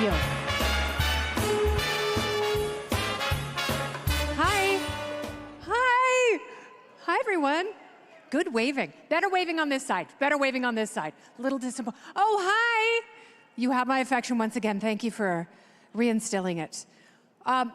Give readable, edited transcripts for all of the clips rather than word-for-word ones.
you. Hi. Hi. Hi, everyone. Good waving. Better waving on this side. Better waving on this side. A little disappointed. Oh, hi. You have my affection once again. Thank you for reinstilling it.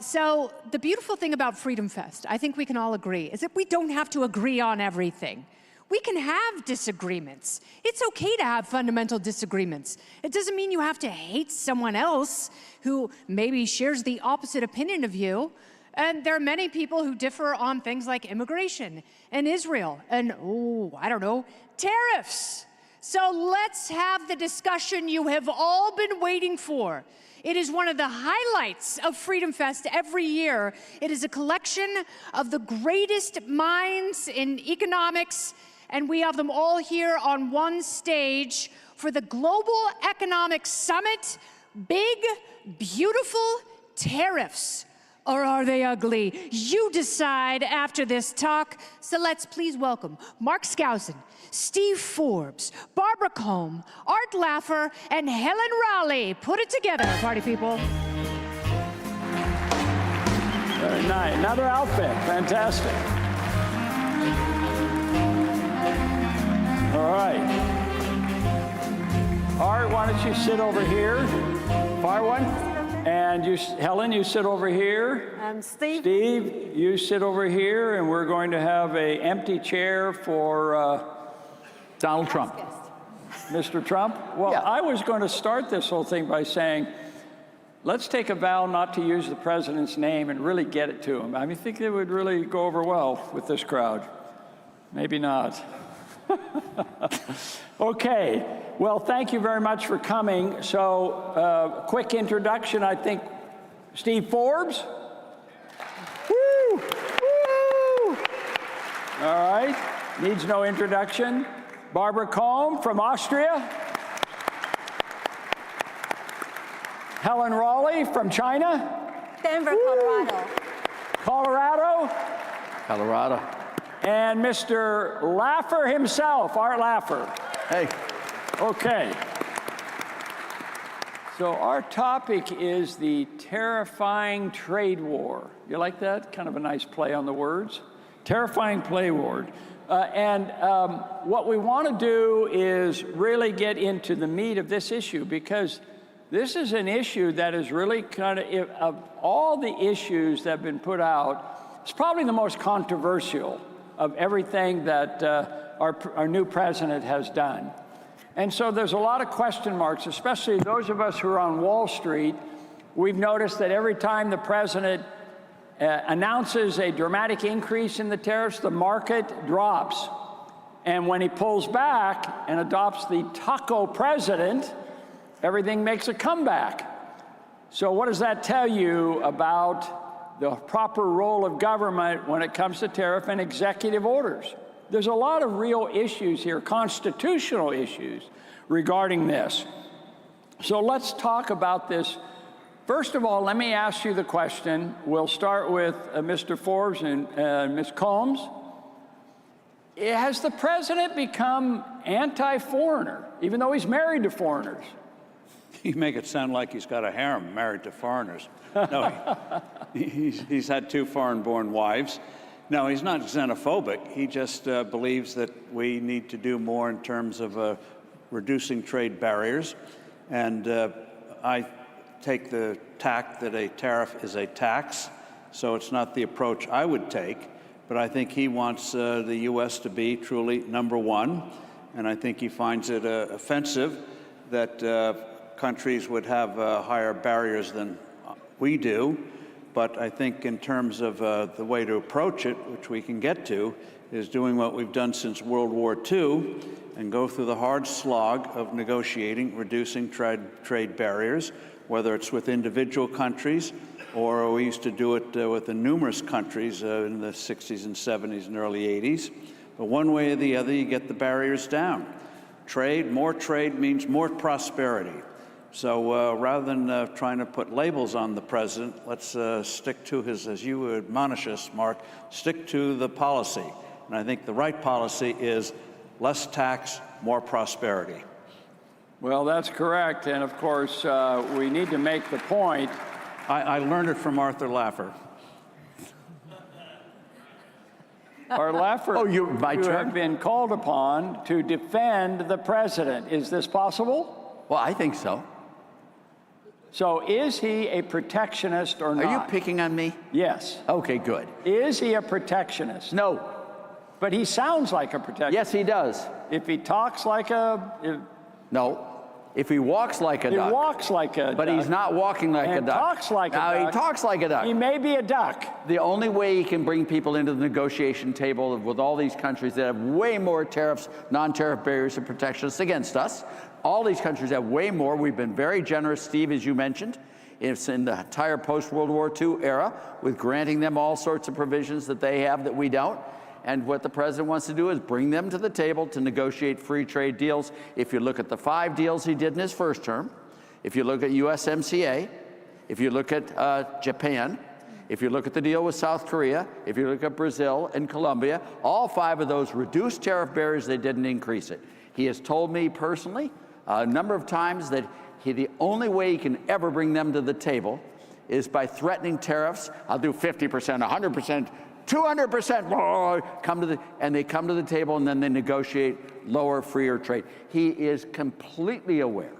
So the beautiful thing about FreedomFest, I think we can all agree, is that we don't have to agree on everything. We can have disagreements. It's okay to have fundamental disagreements. It doesn't mean you have to hate someone else who maybe shares the opposite opinion of you. And there are many people who differ on things like immigration and Israel and, oh, I don't know, tariffs. So let's have the discussion you have all been waiting for. It is one of the highlights of FreedomFest every year. It is a collection of the greatest minds in economics, and we have them all here on one stage for the Global Economic Summit. Big, beautiful tariffs. Or are they ugly? You decide after this talk. So let's please welcome Mark Skousen, Steve Forbes, Barbara Kolm, Art Laffer, and Helen Raleigh. Put it together, party people. Very nice. Another outfit. Fantastic. All right. Art, why don't you sit over here? Far one. And you, Helen, you sit over here. Steve. Steve, you sit over here, and we're going to have an empty chair for Donald Trump. Mr. Trump? Well, yeah. I was going to start this whole thing by saying, let's take a vow not to use the president's name and really get it to him. I mean, I think it would really go over well with this crowd. Maybe not. Okay, well, thank you very much for coming. So, quick introduction, I think. Steve Forbes. Woo! Woo! All right, needs no introduction. Barbara Kolm from Austria. Helen Raleigh from China. Denver, Colorado. Colorado. Colorado. And Mr. Laffer himself, Art Laffer. Hey. Okay. So our topic is the terrifying trade war. You like that? Kind of a nice play on the words. Terrifying play war. What we want to do is really get into the meat of this issue, because this is an issue that is really kind of all the issues that have been put out, it's probably the most controversial of everything that our new president has done. And so there's a lot of question marks, especially those of us who are on Wall Street. We've noticed that every time the president announces a dramatic increase in the tariffs, the market drops. And when he pulls back and adopts the taco president, everything makes a comeback. So what does that tell you about the proper role of government when it comes to tariff and executive orders? There's a lot of real issues here, constitutional issues regarding this. So let's talk about this. First of all, let me ask you the question. We'll start with Mr. Forbes and Ms. Combs. Has the president become anti-foreigner, even though he's married to foreigners? You make it sound like he's got a harem married to foreigners. No, he's had 2 foreign-born wives. No, he's not xenophobic. He just believes that we need to do more in terms of reducing trade barriers. And I take the tack that a tariff is a tax, so it's not the approach I would take. But I think he wants the U.S. to be truly #1, and I think he finds it offensive that countries would have higher barriers than we do. But I think in terms of the way to approach it, which we can get to, is doing what we've done since World War II and go through the hard slog of negotiating, reducing trade barriers, whether it's with individual countries or we used to do it with the numerous countries in the 60s and 70s and early 80s. But one way or the other, you get the barriers down. More trade means more prosperity. So rather than trying to put labels on the president, let's stick to his, as you admonish us, Mark, stick to the policy. And I think the right policy is less tax, more prosperity. Well, that's correct. And of course, we need to make the point. I learned it from Arthur Laffer. Laffer, you have been called upon to defend the president. Is this possible? Well, I think so. So is he a protectionist or not? Are you picking on me? Yes. Okay, good. Is he a protectionist? No. But he sounds like a protectionist. Yes, he does. If he talks like a... No. If he walks like a duck. He walks like a duck. But he's not walking like a duck. Talks like a duck. Now, he talks like a duck. He may be a duck. The only way he can bring people into the negotiation table with all these countries that have way more tariffs, non-tariff barriers and protections against us, all these countries have way more. We've been very generous, Steve, as you mentioned. It's in the entire post-World War II era with granting them all sorts of provisions that they have that we don't. And what the president wants to do is bring them to the table to negotiate free trade deals. If you look at the 5 deals he did in his first term, if you look at USMCA, if you look at Japan, if you look at the deal with South Korea, if you look at Brazil and Colombia, all 5 of those reduced tariff barriers, they didn't increase it. He has told me personally a number of times that the only way he can ever bring them to the table is by threatening tariffs. I'll do 50%, 100%, 200%, and they come to the table and then they negotiate lower, freer trade. He is completely aware,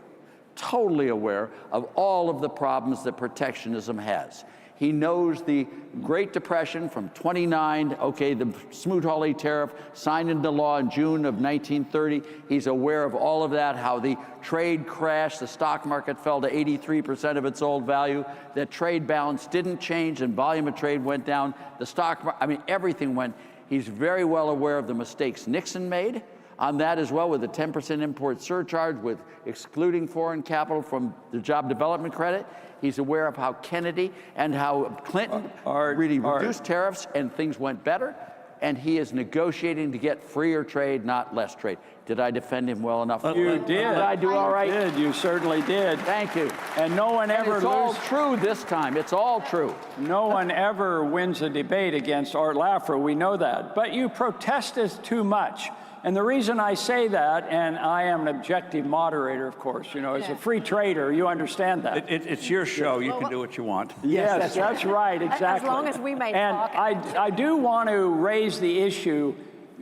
totally aware of all of the problems that protectionism has. He knows the Great Depression from 29, okay, the Smoot-Hawley tariff signed into law in June of 1930. He's aware of all of that, how the trade crashed, the stock market fell to 83% of its old value, that trade balance didn't change and volume of trade went down. The stock, I mean, everything went. He's very well aware of the mistakes Nixon made on that as well, with the 10% import surcharge, with excluding foreign capital from the job development credit. He's aware of how Kennedy and how Clinton really reduced tariffs and things went better. And he is negotiating to get freer trade, not less trade. Did I defend him well enough? You did. Did I do all right? You did. You certainly did. Thank you. And no one ever It's all true this time. It's all true. No one ever wins a debate against Art Laffer. We know that. But you protested too much. And the reason I say that, and I am an objective moderator, of course, you know, as a free trader, you understand that. It's your show. You can do what you want. Yes, that's right, exactly. As long as we may talk. And I do want to raise the issue.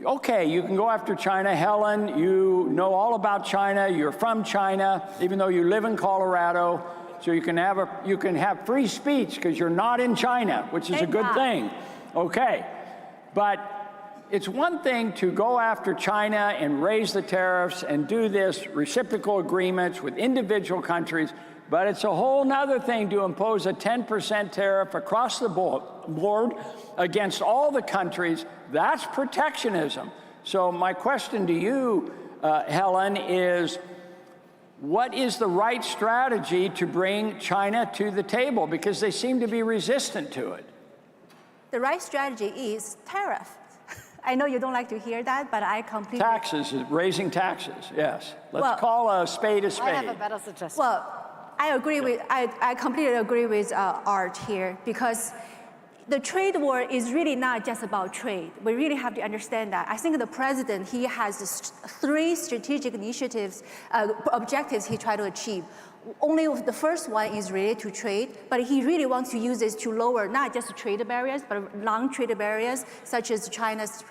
Okay, you can go after China. Helen, you know all about China. You're from China, even though you live in Colorado. So you can have free speech because you're not in China, which is a good thing. Okay, but it's one thing to go after China and raise the tariffs and do this reciprocal agreements with individual countries, but it's a whole nother thing to impose a 10% tariff across the board against all the countries. That's protectionism. So my question to you, Helen, is what is the right strategy to bring China to the table? Because they seem to be resistant to it. The right strategy is tariff. I know you don't like to hear that, but I completely... Taxes, raising taxes, yes. Let's call a spade a spade. I have a better suggestion. Well, I completely agree with Art here, because the trade war is really not just about trade. We really have to understand that. I think the president, he has 3 strategic initiatives, objectives he tried to achieve. Only the first one is related to trade, but he really wants to use this to lower not just trade barriers, but non-trade barriers, such as China's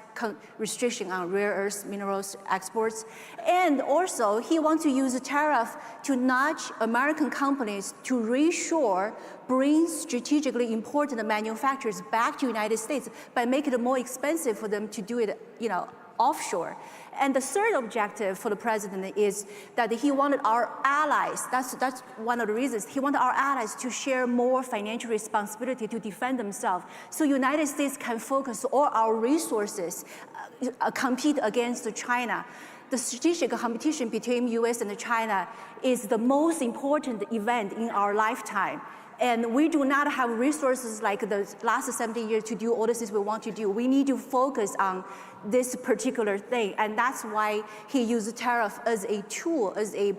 restriction on rare earth minerals exports. And also, he wants to use the tariff to nudge American companies to reshore, bring strategically important manufacturers back to the United States by making it more expensive for them to do it, offshore. And the third objective for the president is that he wanted our allies, that's one of the reasons, he wanted our allies to share more financial responsibility to defend themselves, so United States can focus all our resources, compete against China. The strategic competition between US and China is the most important event in our lifetime. And we do not have resources like the last 70 years to do all the things we want to do. We need to focus on this particular thing. And that's why he used tariff as a tool, as a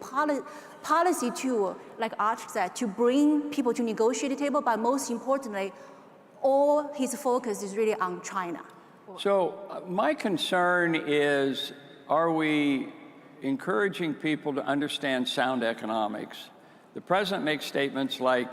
policy tool, like Art said, to bring people to negotiate the table. But most importantly, all his focus is really on China. So my concern is, are we encouraging people to understand sound economics. The president makes statements like,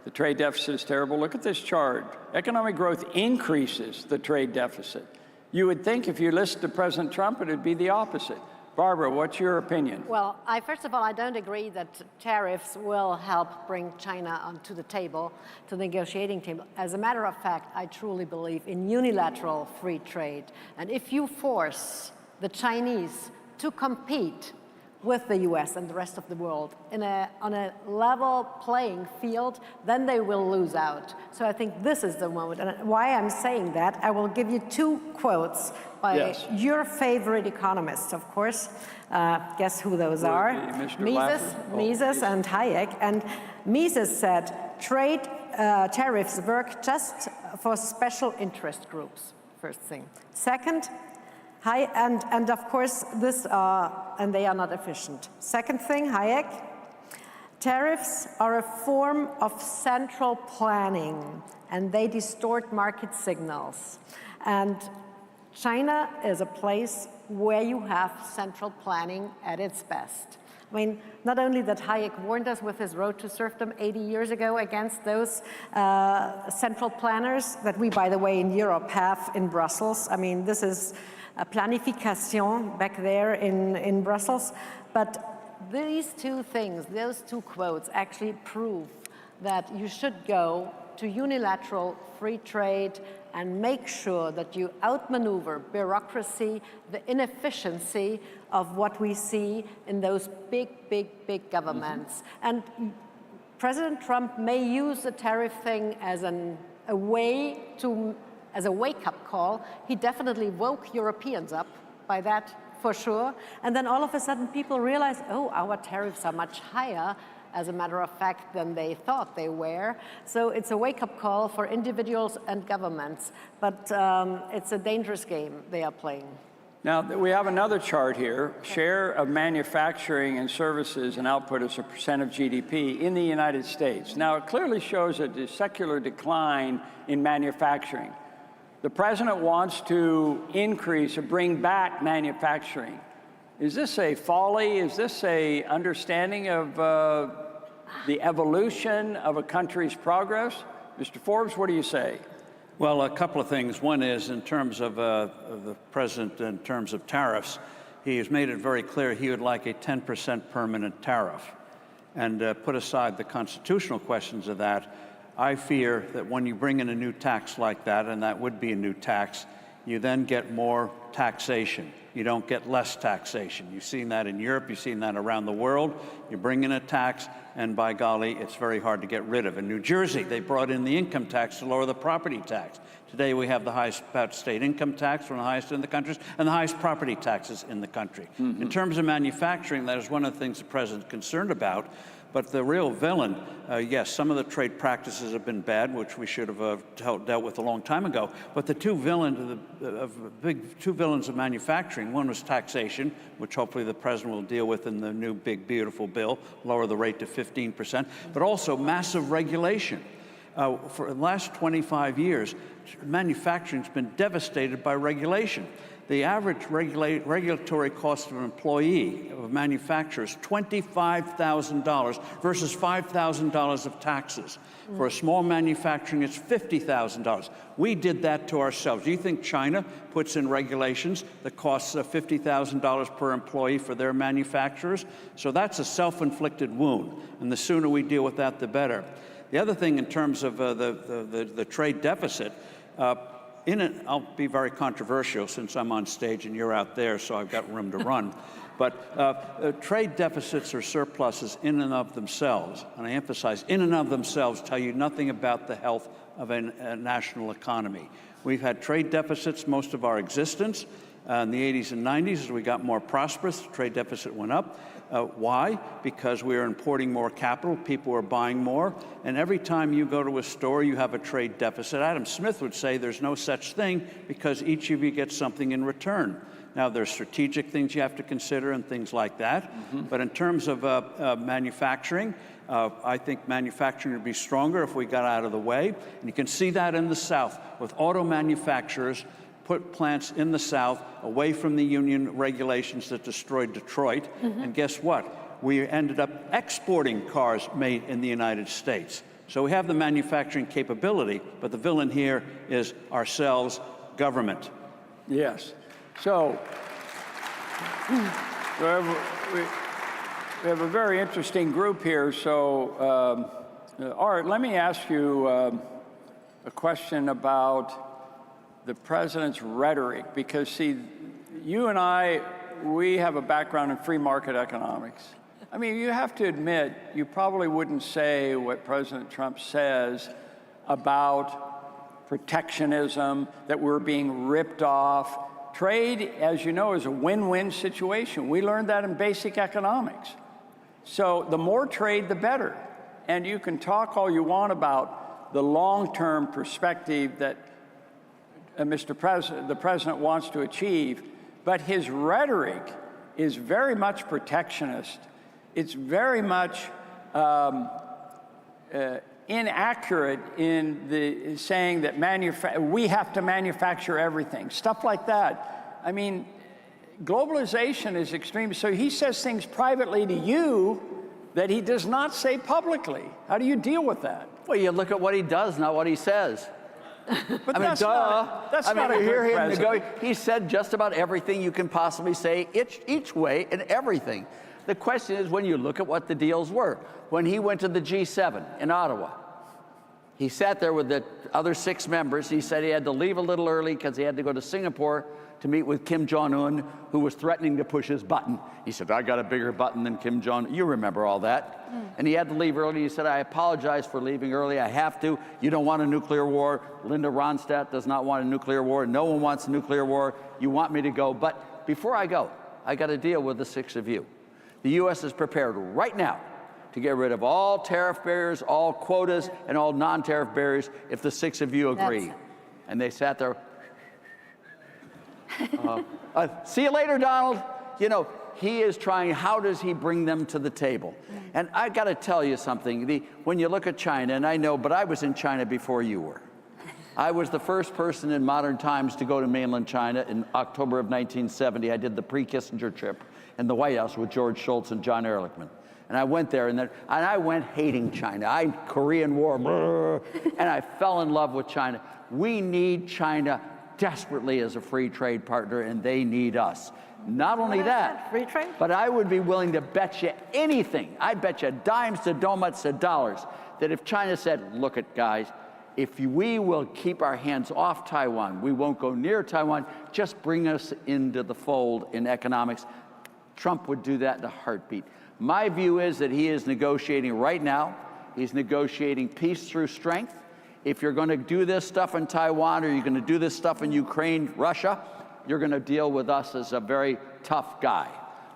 the trade deficit is terrible. Look at this chart. Economic growth increases the trade deficit. You would think if you listened to President Trump, it would be the opposite. Barbara, what's your opinion? Well, first of all, I don't agree that tariffs will help bring China onto the table, to the negotiating table. As a matter of fact, I truly believe in unilateral free trade. And if you force the Chinese to compete with the US and the rest of the world on a level playing field, then they will lose out. So I think this is the moment. And why I'm saying that, I will give you two quotes by your favorite economists, of course. Guess who those are? Mises and Hayek. And Mises said, tariffs work just for special interest groups, first thing. Second, and of course, and they are not efficient. Second thing, Hayek, tariffs are a form of central planning, and they distort market signals. And China is a place where you have central planning at its best. I mean, not only that Hayek warned us with his Road to Serfdom 80 years ago against those central planners that we, by the way, in Europe have in Brussels. I mean, this is a planification back there in Brussels. But these two things, those two quotes, actually prove that you should go to unilateral free trade and make sure that you outmaneuver bureaucracy, the inefficiency of what we see in those big governments. And President Trump may use the tariff thing as a wake-up call. He definitely woke Europeans up by that, for sure. And then all of a sudden people realize, oh, our tariffs are much higher, as a matter of fact, than they thought they were. So it's a wake-up call for individuals and governments. But it's a dangerous game they are playing. Now, we have another chart here, share of manufacturing and services and output as a percent of GDP in the United States. Now, it clearly shows a secular decline in manufacturing. The president wants to increase or bring back manufacturing. Is this a folly? Is this a understanding of the evolution of a country's progress? Mr. Forbes, what do you say? Well, a couple of things. One is in terms of the president, in terms of tariffs, he has made it very clear he would like a 10% permanent tariff. And put aside the constitutional questions of that, I fear that when you bring in a new tax like that, and that would be a new tax, you then get more taxation. You don't get less taxation. You've seen that in Europe, you've seen that around the world. You bring in a tax, and by golly, it's very hard to get rid of. In New Jersey, they brought in the income tax to lower the property tax. Today, we have the highest state income tax, one of the highest in the country, and the highest property taxes in the country. In terms of manufacturing, that is one of the things the president's concerned about. But the real villain, yes, some of the trade practices have been bad, which we should have dealt with a long time ago. But the two villains of manufacturing, one was taxation, which hopefully the president will deal with in the new big beautiful bill, lower the rate to 15%, but also massive regulation. For the last 25 years, manufacturing's been devastated by regulation. The average regulatory cost of an employee of a manufacturer is $25,000 versus $5,000 of taxes. For a small manufacturing, it's $50,000. We did that to ourselves. Do you think China puts in regulations that costs $50,000 per employee for their manufacturers? So that's a self-inflicted wound, and the sooner we deal with that, the better. The other thing in terms of the trade deficit, I'll be very controversial since I'm on stage and you're out there, so I've got room to run. But trade deficits or surpluses in and of themselves, and I emphasize in and of themselves, tell you nothing about the health of a national economy. We've had trade deficits most of our existence. In the 80s and 90s, as we got more prosperous, the trade deficit went up. Why? Because we are importing more capital, people are buying more, and every time you go to a store, you have a trade deficit. Adam Smith would say there's no such thing because each of you gets something in return. Now, there's strategic things you have to consider and things like that, but in terms of manufacturing, I think manufacturing would be stronger if we got out of the way, and you can see that in the South with auto manufacturers put plants in the South away from the union regulations that destroyed Detroit. And guess what? We ended up exporting cars made in the United States. So we have the manufacturing capability, but the villain here is ourselves, government. Yes. So we have a very interesting group here. So, Art, let me ask you a question about the president's rhetoric, because see, you and I, we have a background in free market economics. I mean, you have to admit, you probably wouldn't say what President Trump says about protectionism, that we're being ripped off. Trade, as you know, is a win-win situation. We learned that in basic economics. So the more trade, the better. And you can talk all you want about the long-term perspective that the president wants to achieve, but his rhetoric is very much protectionist. It's very much inaccurate in the saying that we have to manufacture everything, stuff like that. I mean, globalization is extreme. So he says things privately to you that he does not say publicly. How do you deal with that? Well, you look at what he does, not what he says. But I mean, that's duh. not a good president. He said just about everything you can possibly say each way and everything. The question is, when you look at what the deals were, when he went to the G7 in Ottawa, he sat there with the other 6 members. He said he had to leave a little early because he had to go to Singapore to meet with Kim Jong-un, who was threatening to push his button. He said, I got a bigger button than Kim Jong-un. You remember all that. And he had to leave early. He said, I apologize for leaving early. I have to. You don't want a nuclear war. Linda Ronstadt does not want a nuclear war. No one wants a nuclear war. You want me to go. But before I go, I got to deal with the 6 of you. The U.S. is prepared right now to get rid of all tariff barriers, all quotas, and all non-tariff barriers if the 6 of you agree. And they sat there. See you later, Donald. You know, he is trying, how does he bring them to the table? And I got to tell you something. When you look at China, and I know, but I was in China before you were. I was the first person in modern times to go to mainland China in October of 1970. I did the pre-Kissinger trip in the White House with George Shultz and John Ehrlichman. And I went there, and I went hating China. Korean War, and I fell in love with China. We need China desperately as a free trade partner, and they need us. Not only that, free trade? but I would be willing to bet you anything. I bet you dimes to donuts to dollars that if China said, look at guys, if we will keep our hands off Taiwan, we won't go near Taiwan, just bring us into the fold in economics, Trump would do that in a heartbeat. My view is that he is negotiating right now. He's negotiating peace through strength. If you're going to do this stuff in Taiwan, or you're going to do this stuff in Ukraine, Russia, you're going to deal with us as a very tough guy.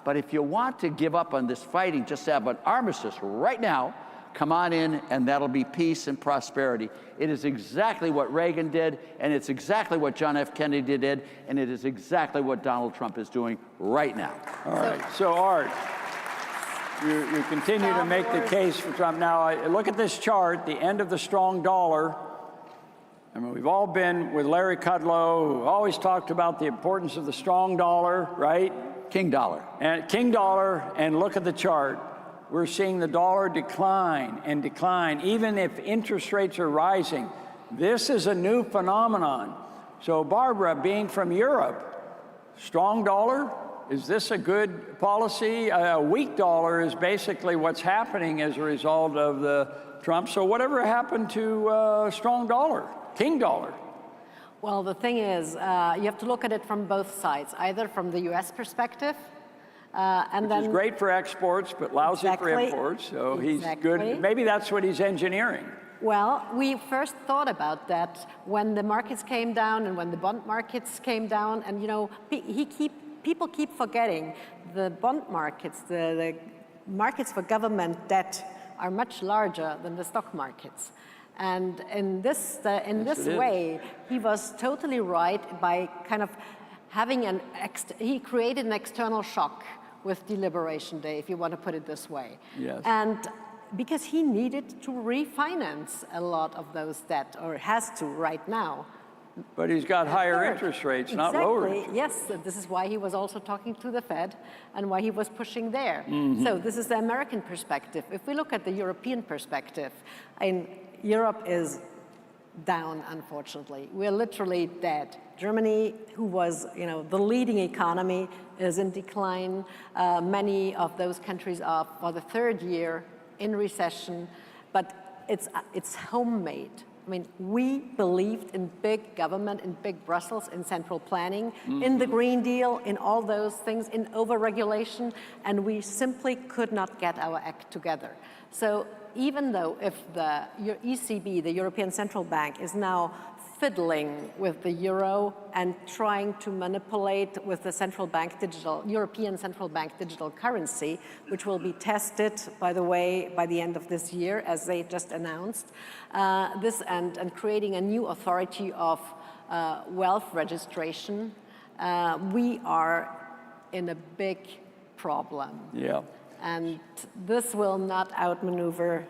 But if you want to give up on this fighting, just have an armistice right now, come on in, and that'll be peace and prosperity. It is exactly what Reagan did, and it's exactly what John F. Kennedy did, and it is exactly what Donald Trump is doing right now. All right. So, Art, you continue to make the case for Trump. Now, look at this chart, the end of the strong dollar. I mean, we've all been with Larry Kudlow, who always talked about the importance of the strong dollar, right? King dollar. And King dollar, and look at the chart. We're seeing the dollar decline and decline, even if interest rates are rising. This is a new phenomenon. So, Barbara, being from Europe, strong dollar, is this a good policy? A weak dollar is basically what's happening as a result of the Trump. So whatever happened to strong dollar, King dollar? Well, the thing is, you have to look at it from both sides, either from the U.S. perspective, and Which is great for exports, but lousy for imports. So he's good. Maybe that's what he's engineering. Well, we first thought about that when the markets came down and when the bond markets came down. And, you know, people keep forgetting the bond markets, the markets for government debt are much larger than the stock markets. And in this way, he was totally right by kind of having he created an external shock with Deliberation Day, if you want to put it this way. Yes. And because he needed to refinance a lot of those debt, or has to right now. But he's got higher third. interest rates, not lower. Exactly, yes. This is why he was also talking to the Fed and why he was pushing there. So this is the American perspective. If we look at the European perspective, Europe is down, unfortunately. We're literally dead. Germany, who was, the leading economy, is in decline. Many of those countries are for the third year in recession, but it's homemade. I mean, we believed in big government, in big Brussels, in central planning, in the Green Deal, in all those things, in overregulation, and we simply could not get our act together. So even though if the ECB, the European Central Bank, is now fiddling with the euro and trying to manipulate with the European Central Bank digital currency, which will be tested, by the way, by the end of this year, as they just announced, and creating a new authority of wealth registration, we are in a big problem. Yeah. And this will not outmaneuver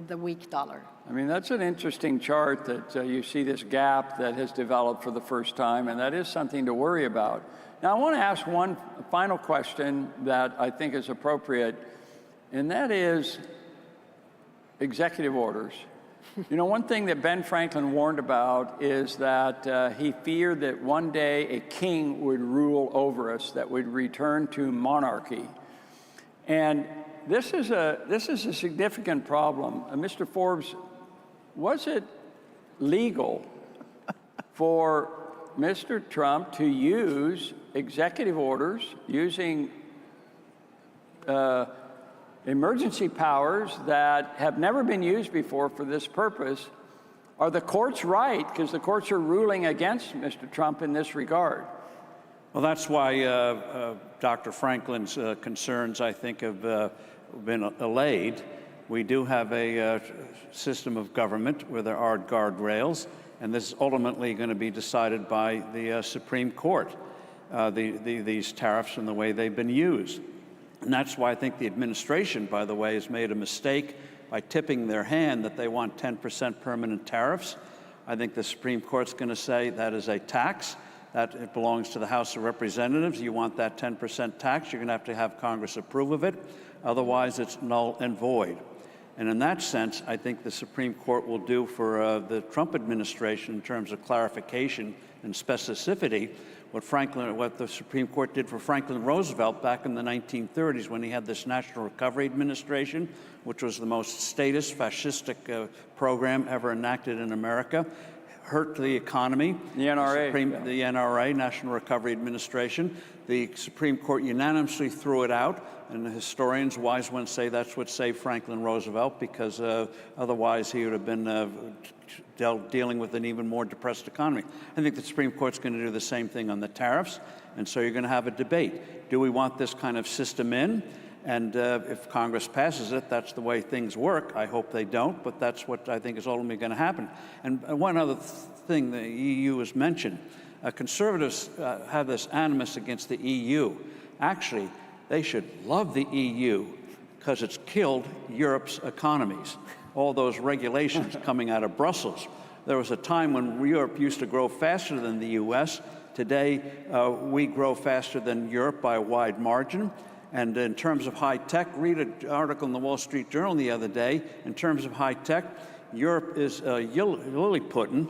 the weak dollar. I mean, that's an interesting chart that you see this gap that has developed for the first time, and that is something to worry about. Now, I want to ask one final question that I think is appropriate, and that is executive orders. One thing that Ben Franklin warned about is that he feared that one day a king would rule over us, that would return to monarchy. And this is a significant problem. Mr. Forbes, was it legal for Mr. Trump to use executive orders, using emergency powers that have never been used before for this purpose? Are the courts right? Because the courts are ruling against Mr. Trump in this regard. Well, that's why Dr. Franklin's concerns, I think, have been allayed. We do have a system of government where there are guardrails, and this is ultimately going to be decided by the Supreme Court, these tariffs and the way they've been used. And that's why I think the administration, by the way, has made a mistake by tipping their hand that they want 10% permanent tariffs. I think the Supreme Court's going to say that is a tax, that it belongs to the House of Representatives. You want that 10% tax, you're going to have Congress approve of it. Otherwise, it's null and void. And in that sense, I think the Supreme Court will do for the Trump administration in terms of clarification and specificity what the Supreme Court did for Franklin Roosevelt back in the 1930s when he had this National Recovery Administration, which was the most statist, fascistic program ever enacted in America. Hurt the economy. The NRA. The NRA, National Recovery Administration. The Supreme Court unanimously threw it out, and the historians, wise ones, say that's what saved Franklin Roosevelt, because otherwise he would have been dealing with an even more depressed economy. I think the Supreme Court's going to do the same thing on the tariffs, and so you're going to have a debate. Do we want this kind of system in? And if Congress passes it, that's the way things work. I hope they don't, but that's what I think is ultimately going to happen. And one other thing the EU has mentioned. Conservatives have this animus against the EU. Actually, they should love the EU because it's killed Europe's economies. All those regulations coming out of Brussels. There was a time when Europe used to grow faster than the US. Today, we grow faster than Europe by a wide margin. And in terms of high tech, read an article in the Wall Street Journal the other day. In terms of high tech, Europe is Lilliputian,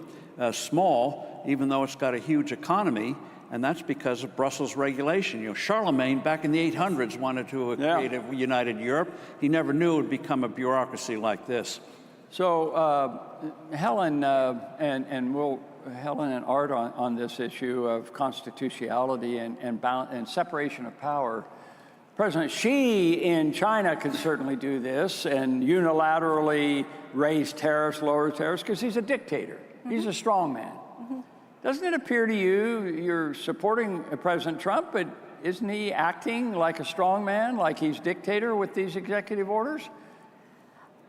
small, even though it's got a huge economy. And that's because of Brussels regulation. Charlemagne, back in the 800s, wanted to create a united Europe. He never knew it would become a bureaucracy like this. So, Helen, Helen and Art on this issue of constitutionality and separation of power. President Xi in China could certainly do this and unilaterally raise tariffs, lower tariffs, because he's a dictator. He's a strong man. Doesn't it appear to you you're supporting President Trump, but isn't he acting like a strong man, like he's dictator with these executive orders?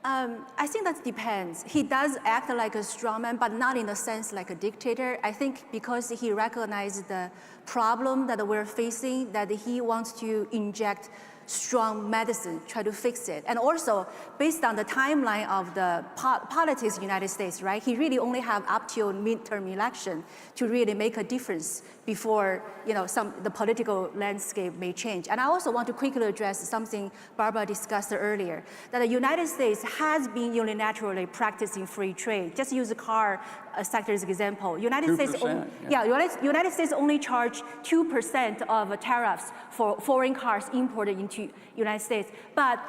I think that depends. He does act like a strongman, but not in the sense like a dictator. I think because he recognizes the problem that we're facing, that he wants to inject strong medicine, try to fix it. And also, based on the timeline of the politics in the United States, right? He really only have up till midterm election to really make a difference before, the political landscape may change. And I also want to quickly address something Barbara discussed earlier, that the United States has been unilaterally practicing free trade. Just use the car sector as an example. United States only charge 2% of tariffs for foreign cars imported into United States. But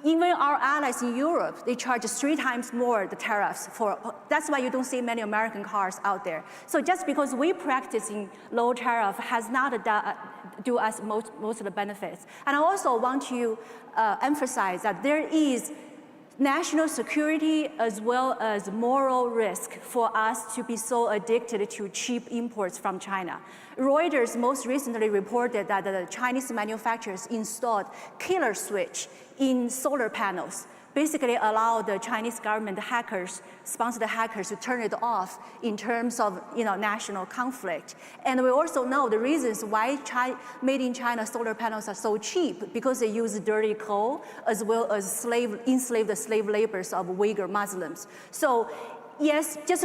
even our allies in Europe, they charge 3 times more the tariffs that's why you don't see many American cars out there. So just because we're practicing low tariff has not do us most of the benefits. And I also want to emphasize that there is national security as well as moral risk for us to be so addicted to cheap imports from China. Reuters most recently reported that the Chinese manufacturers installed killer switch in solar panels, basically allow the Chinese government sponsored hackers to turn it off in terms of national conflict. And we also know the reasons why made in China solar panels are so cheap, because they use dirty coal as well as enslaved slave laborers of Uyghur Muslims. So yes, just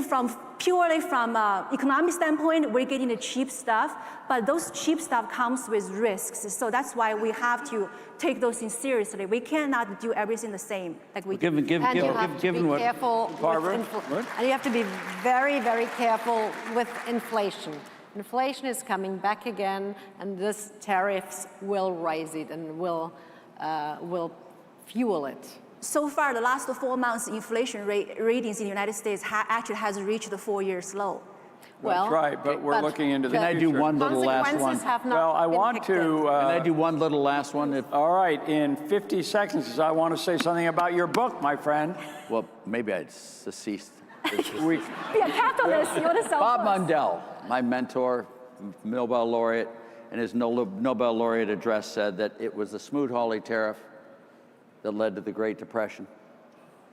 purely from economic standpoint, we're getting the cheap stuff, but those cheap stuff comes with risks. So that's why we have to take those things seriously. We cannot do everything the same like we do. And you have to be careful and you have to be very, very careful with inflation. Inflation is coming back again, and this tariffs will raise it and will fuel it. So far, the last 4 months, inflation ratings in the United States actually has reached the 4-year low. That's right, but we're looking into the future. Can I do one little last one? Well, I want to... Can I do one little last one? All right, in 50 seconds, I want to say something about your book, my friend. Well, maybe I'd cease. Be a capitalist, you want to sell Bob books. Mundell, my mentor, Nobel laureate, in his Nobel laureate address said that it was the Smoot-Hawley tariff that led to the Great Depression,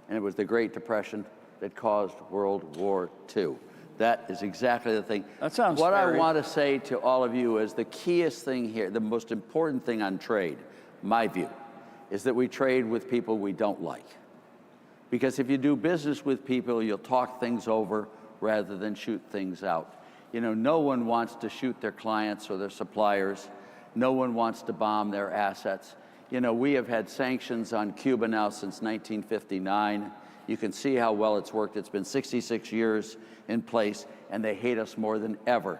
and it was the Great Depression that caused World War II. That is exactly the thing. That sounds What scary. I want to say to all of you is the keyest thing here, the most important thing on trade, my view, is that we trade with people we don't like. Because if you do business with people, you'll talk things over rather than shoot things out. No one wants to shoot their clients or their suppliers. No one wants to bomb their assets. We have had sanctions on Cuba now since 1959. You can see how well it's worked. It's been 66 years in place, and they hate us more than ever.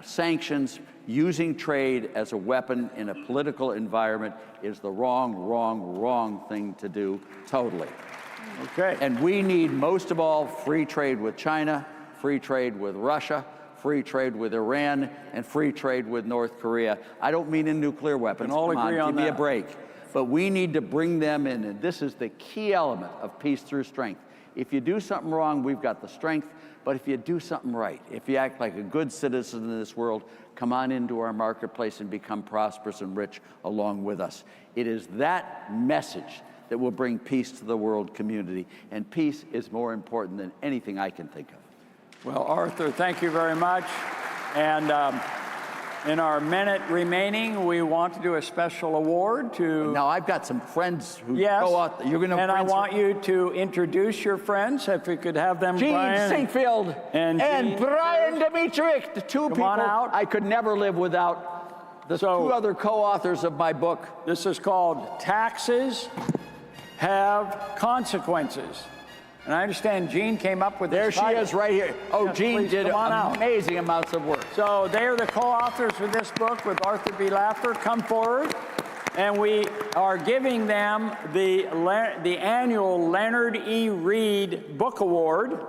Sanctions, using trade as a weapon in a political environment is the wrong thing to do, totally. Okay. And we need, most of all, free trade with China, free trade with Russia, free trade with Iran, and free trade with North Korea. I don't mean in nuclear weapons. All agree on give me a that. break. But we need to bring them in, and this is the key element of peace through strength. If you do something wrong, we've got the strength, but if you do something right, if you act like a good citizen in this world, come on into our marketplace and become prosperous and rich along with us. It is that message that will bring peace to the world community, and peace is more important than anything I can think of. Well, Arthur, thank you very much. And in our minute remaining, we want to do a special award to... Now, I've got some friends who Yes, go out. You're going to... and I want you to introduce your friends, if we could have them, Gene Brian. Sinkfield and Gene Brian Dimitrich, the two people on out. I could never live without. The two other co-authors of my book. This is called Taxes Have Consequences. And I understand Gene came up with There this she title. is right here. Oh, Yes, Gene please did come on out. amazing amounts of work. So they are the co-authors of this book with Arthur B. Laffer. Come forward. And we are giving them the annual Leonard E. Read Book Award.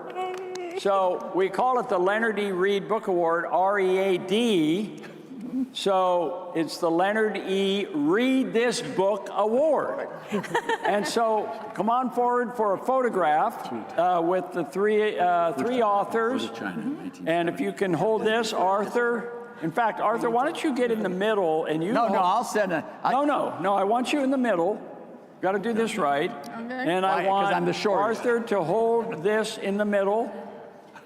So we call it the Leonard E. Read Book Award, R-E-A-D. So it's the Leonard E. Read This Book Award. And so come on forward for a photograph with the three authors. And if you can hold this, Arthur. In fact, Arthur, why don't you get in the middle and you... No, I'll send a... No, I want you in the middle. Got to do this right. Okay. And I want I'm the shortest. Arthur to hold this in the middle.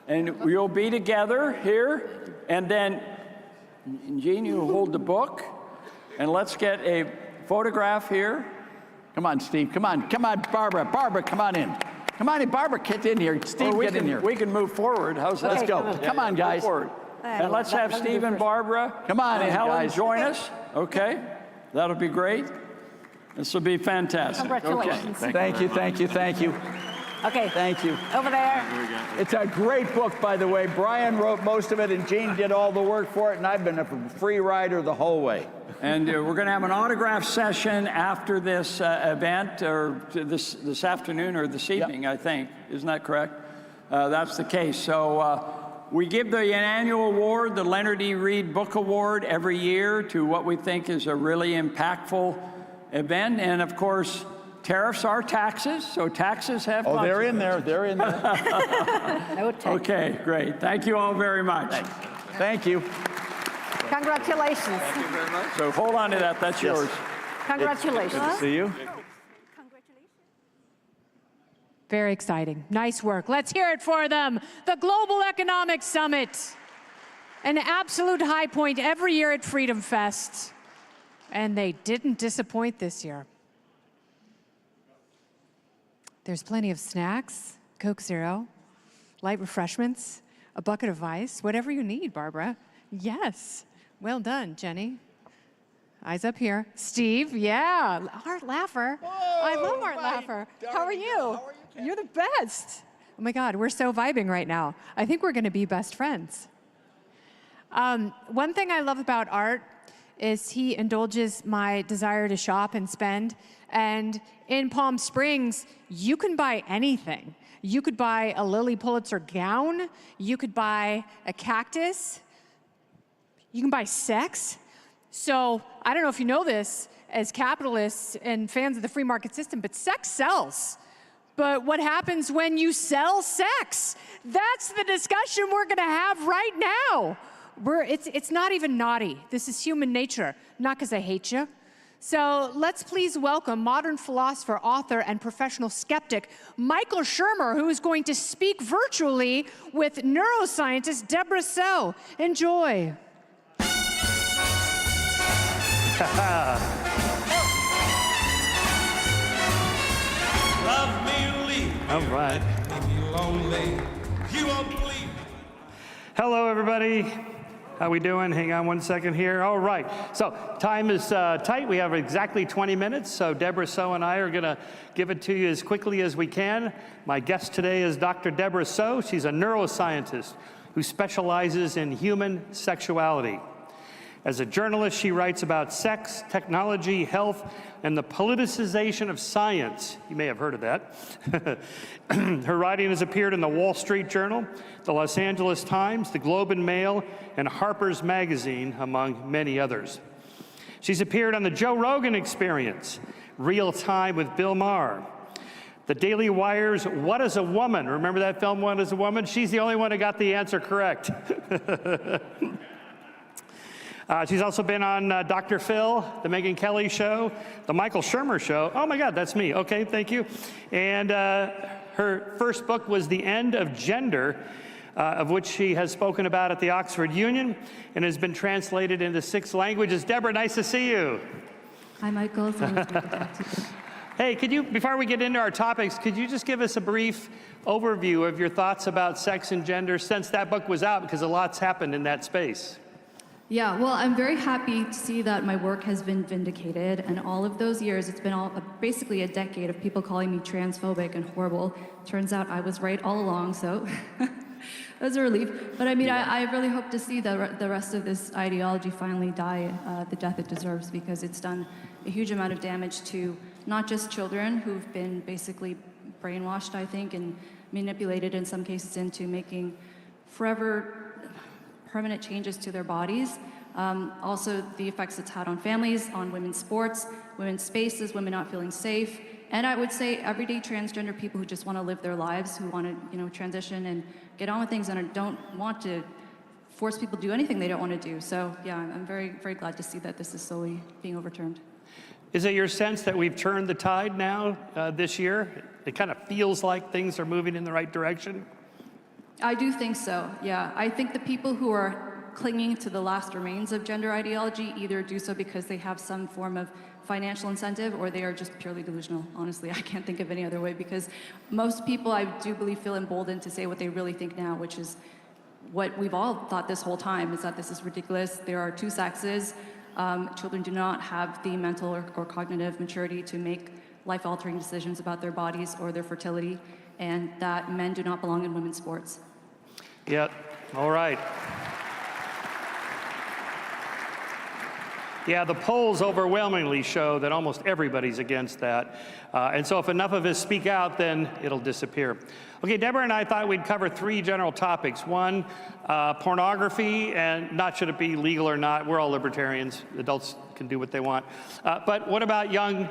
And you'll be together here. And then, Gene, you hold the book. And let's get a photograph here. Come on, Steve. Come on, Barbara. Barbara, come on in. Come on in, Barbara. Get in here. Steve, get in here. We can move forward. How's that? Let's go. Come on, guys. Forward. And let's have Steve and Barbara. Come on, and Helen guys. join us. Okay, that'll be great. This will be fantastic. Congratulations. Okay. Thank you, thank you, thank you. Okay. Thank you. Over there. It's a great book, by the way. Brian wrote most of it, and Gene did all the work for it, and I've been a free rider the whole way. And we're going to have an autograph session after this event, or this afternoon or this evening, I think. Isn't that correct? That's the case. So we give the annual award, the Leonard E. Read Book Award, every year to what we think is a really impactful event. And of course, tariffs are taxes, so taxes have Oh, they're in consequences. there. They're in there. No tax. Okay, great. Thank you all very much. Thank you. Congratulations. Thank you very much. So hold on to that. That's yours. Congratulations. See you. Very exciting. Nice work. Let's hear it for them. The Global Economic Summit, an absolute high point every year at FreedomFest. And they didn't disappoint this year. There's plenty of snacks, Coke Zero, light refreshments, a bucket of ice, whatever you need, Barbara. Yes. Well done, Jenny. Eyes up here. Steve, yeah. Art Laffer. I love Art Laffer. How are you? You're the best. Oh my God, we're so vibing right now. I think we're going to be best friends. One thing I love about Art is he indulges my desire to shop and spend. And in Palm Springs, you can buy anything. You could buy a Lilly Pulitzer gown. You could buy a cactus. You can buy sex. So I don't know if you know this as capitalists and fans of the free market system, but sex sells. But what happens when you sell sex? That's the discussion we're going to have right now. It's not even naughty. This is human nature, not because I hate you. So let's please welcome modern philosopher, author, and professional skeptic Michael Shermer, who is going to speak virtually with neuroscientist Deborah So. Enjoy. Love me or leave me. All right. Make me lonely. You won't believe me. Hello, everybody. How we doing? Hang on one second here. All right. So time is tight. We have exactly 20 minutes. So Deborah So and I are going to give it to you as quickly as we can. My guest today is Dr. Deborah So. She's a neuroscientist who specializes in human sexuality. As a journalist, she writes about sex, technology, health, and the politicization of science. You may have heard of that. Her writing has appeared in the Wall Street Journal, the Los Angeles Times, the Globe and Mail, and Harper's Magazine, among many others. She's appeared on the Joe Rogan Experience, Real Time with Bill Maher, the Daily Wire's What is a Woman? Remember that film, What is a Woman? She's the only one who got the answer correct. She's also been on Dr. Phil, The Megyn Kelly Show, The Michael Shermer Show. Oh my God, that's me. Okay, thank you. And her first book was The End of Gender, of which she has spoken about at the Oxford Union and has been translated into 6 languages. Deborah, nice to see you. Hi, Michael. It's always great to talk to you. Hey, could you, before we get into our topics, could you just give us a brief overview of your thoughts about sex and gender since that book was out, because a lot's happened in that space? Yeah, well, I'm very happy to see that my work has been vindicated, and all of those years, it's been basically a decade of people calling me transphobic and horrible. Turns out I was right all along, so it was a relief. But I mean, I really hope to see the rest of this ideology finally die the death it deserves, because it's done a huge amount of damage to not just children who've been basically brainwashed, I think, and manipulated in some cases into making forever permanent changes to their bodies. Also the effects it's had on families, on women's sports, women's spaces, women not feeling safe, and I would say everyday transgender people who just want to live their lives, who want to, transition and get on with things and don't want to force people to do anything they don't want to do. So yeah, I'm very, very glad to see that this is slowly being overturned. Is it your sense that we've turned the tide now this year? It kind of feels like things are moving in the right direction? I do think so, yeah. I think the people who are clinging to the last remains of gender ideology either do so because they have some form of financial incentive or they are just purely delusional. Honestly, I can't think of any other way, because most people, I do believe, feel emboldened to say what they really think now, which is what we've all thought this whole time, is that this is ridiculous. There are two sexes. Children do not have the mental or cognitive maturity to make life-altering decisions about their bodies or their fertility, and that men do not belong in women's sports. Yep, all right. Yeah, the polls overwhelmingly show that almost everybody's against that. And so if enough of us speak out, then it'll disappear. Okay, Deborah and I thought we'd cover 3 general topics. One, pornography, and not should it be legal or not. We're all libertarians. Adults can do what they want. But what about young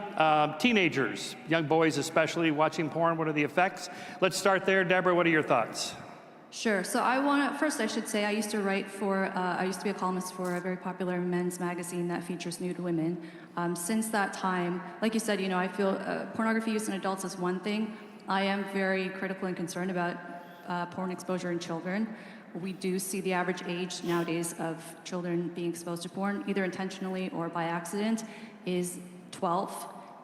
teenagers, young boys especially, watching porn? What are the effects? Let's start there. Deborah, what are your thoughts? Sure. So first I should say I used to write for, I used to be a columnist for a very popular men's magazine that features nude women. Since that time, like you said, I feel pornography use in adults is one thing. I am very critical and concerned about porn exposure in children. We do see the average age nowadays of children being exposed to porn, either intentionally or by accident, is 12.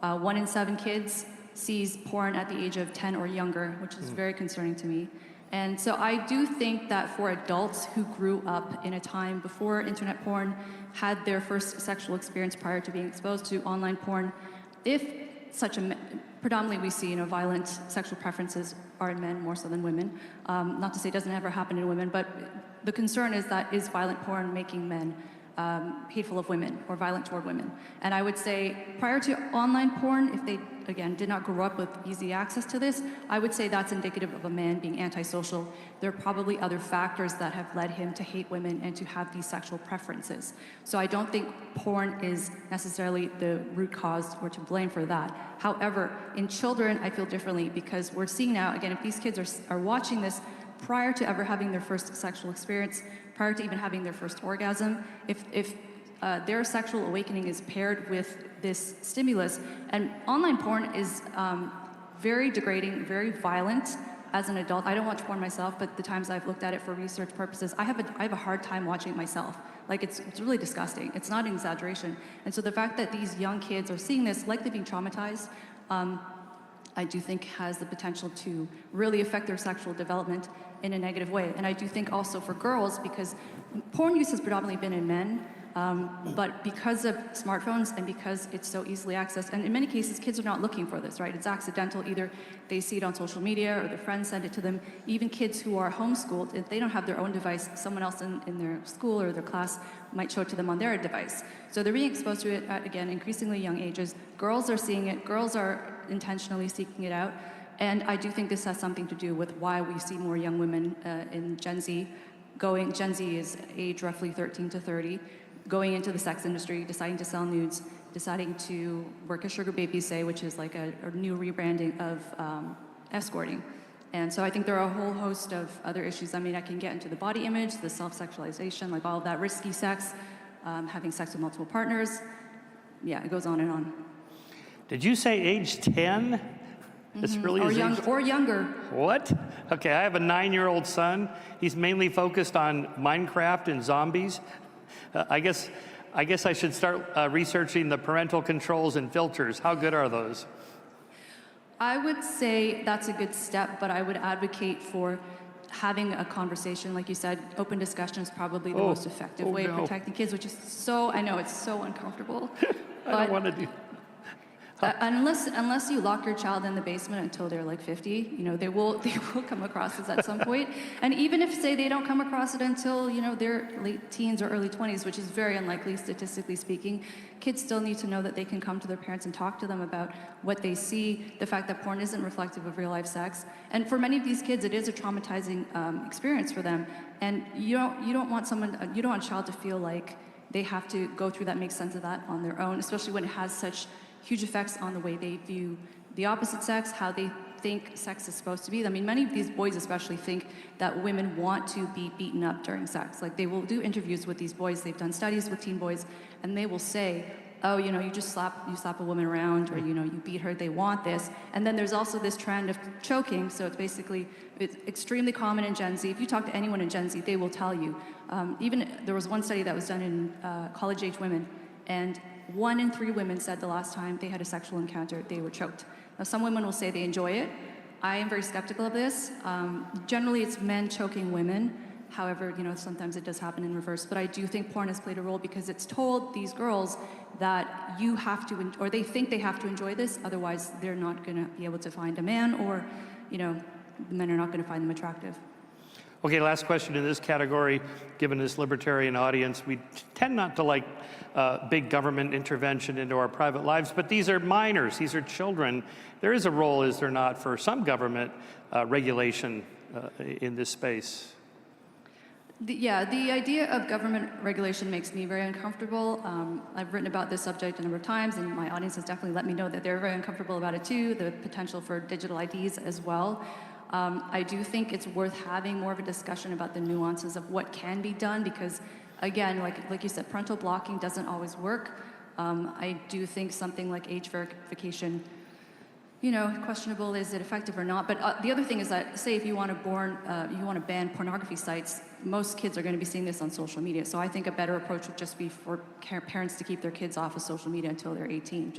1 in 7 kids sees porn at the age of 10 or younger, which is very concerning to me. And so I do think that for adults who grew up in a time before internet porn, had their first sexual experience prior to being exposed to online porn, if predominantly we see, violent sexual preferences are in men more so than women. Not to say it doesn't ever happen in women, but the concern is that is violent porn making men hateful of women or violent toward women? And I would say prior to online porn, if they, again, did not grow up with easy access to this, I would say that's indicative of a man being antisocial. There are probably other factors that have led him to hate women and to have these sexual preferences. So I don't think porn is necessarily the root cause or to blame for that. However, in children, I feel differently, because we're seeing now, again, if these kids are watching this prior to ever having their first sexual experience, prior to even having their first orgasm, if their sexual awakening is paired with this stimulus, and online porn is very degrading, very violent. As an adult, I don't watch porn myself, but the times I've looked at it for research purposes, I have a hard time watching it myself. Like, it's really disgusting. It's not an exaggeration. And so the fact that these young kids are seeing this, likely being traumatized, I do think has the potential to really affect their sexual development in a negative way. And I do think also for girls, because porn use has predominantly been in men, but because of smartphones and because it's so easily accessed, and in many cases, kids are not looking for this, right? It's accidental. Either they see it on social media or their friends send it to them. Even kids who are homeschooled, if they don't have their own device, someone else in their school or their class might show it to them on their device. So they're being exposed to it at, again, increasingly young ages. Girls are seeing it. Girls are intentionally seeking it out. And I do think this has something to do with why we see more young women in Gen Z going. Gen Z is age roughly 13 to 30. Going into the sex industry, deciding to sell nudes, deciding to work as sugar babies, say, which is like a new rebranding of escorting. And so I think there are a whole host of other issues. I mean, I can get into the body image, the self-sexualization, like all of that risky sex, having sex with multiple partners. Yeah, it goes on and on. Did you say age 10? This really is or younger. What? Okay, I have a 9-year-old son. He's mainly focused on Minecraft and zombies. I guess I should start researching the parental controls and filters. How good are those? I would say that's a good step, but I would advocate for having a conversation. Like you said, open discussion is probably the most effective way of protecting kids, which is so, I know it's so uncomfortable. I don't want to do unless you lock your child in the basement until they're like 50, they will come across this at some point. And even if, say, they don't come across it until, their late teens or early 20s, which is very unlikely statistically speaking, kids still need to know that they can come to their parents and talk to them about what they see, the fact that porn isn't reflective of real life sex. And for many of these kids, it is a traumatizing experience for them. And you don't want a child to feel like they have to go through that, make sense of that on their own, especially when it has such huge effects on the way they view the opposite sex, how they think sex is supposed to be. I mean, many of these boys especially think that women want to be beaten up during sex. Like, they will do interviews with these boys. They've done studies with teen boys, and they will say, oh, you know, you slap a woman around, or, you know, you beat her, they want this. And then there's also this trend of choking. So it's extremely common in Gen Z. If you talk to anyone in Gen Z, they will tell you. Even there was one study that was done in college-age women, and 1 in 3 women said the last time they had a sexual encounter, they were choked. Now, some women will say they enjoy it. I am very skeptical of this. Generally, it's men choking women. However, you know, sometimes it does happen in reverse, but I do think porn has played a role because it's told these girls that you have to, or they think they have to enjoy this, otherwise they're not going to be able to find a man, or, you know, men are not going to find them attractive. Okay, last question in this category. Given this libertarian audience, we tend not to like big government intervention into our private lives, but these are minors, these are children. There is a role, is there not, for some government regulation in this space? The idea of government regulation makes me very uncomfortable. I've written about this subject a number of times, and my audience has definitely let me know that they're very uncomfortable about it too, the potential for digital IDs as well. I do think it's worth having more of a discussion about the nuances of what can be done, because, again, like you said, parental blocking doesn't always work. I do think something like age verification, you know, questionable, is it effective or not? But the other thing is that, say, if you want to ban pornography sites, most kids are going to be seeing this on social media. So I think a better approach would just be for parents to keep their kids off of social media until they're 18,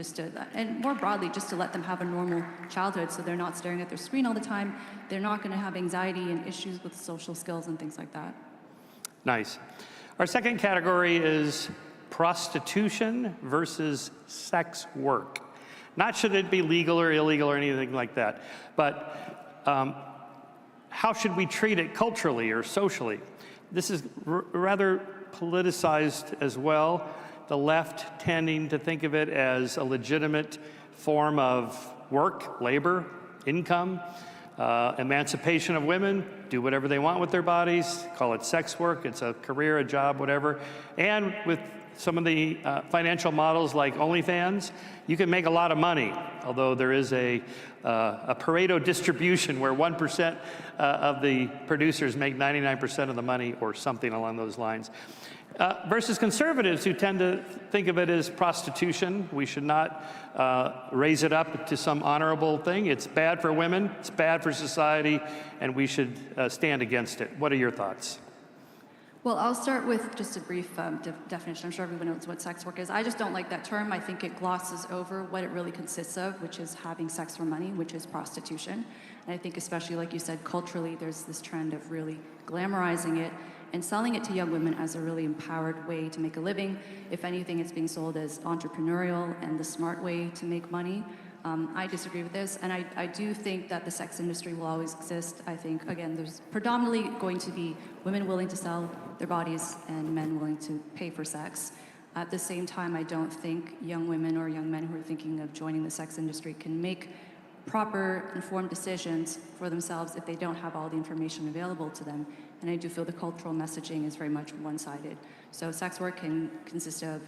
and more broadly, just to let them have a normal childhood, so they're not staring at their screen all the time. They're not going to have anxiety and issues with social skills and things like that. Nice. Our second category is prostitution versus sex work. Not should it be legal or illegal or anything like that, but how should we treat it culturally or socially? This is rather politicized as well. The left tending to think of it as a legitimate form of work, labor, income, emancipation of women, do whatever they want with their bodies, call it sex work, it's a career, a job, whatever. And with some of the financial models like OnlyFans, you can make a lot of money, although there is a Pareto distribution where 1% of the producers make 99% of the money, or something along those lines. Versus conservatives who tend to think of it as prostitution. We should not raise it up to some honorable thing. It's bad for women, it's bad for society, and we should stand against it. What are your thoughts? Well, I'll start with just a brief definition. I'm sure everyone knows what sex work is. I just don't like that term. I think it glosses over what it really consists of, which is having sex for money, which is prostitution. And I think especially, like you said, culturally, there's this trend of really glamorizing it and selling it to young women as a really empowered way to make a living. If anything, it's being sold as entrepreneurial and the smart way to make money. I disagree with this, and I do think that the sex industry will always exist. I think, again, there's predominantly going to be women willing to sell their bodies and men willing to pay for sex. At the same time, I don't think young women or young men who are thinking of joining the sex industry can make proper, informed decisions for themselves if they don't have all the information available to them. And I do feel the cultural messaging is very much one-sided. So sex work can consist of,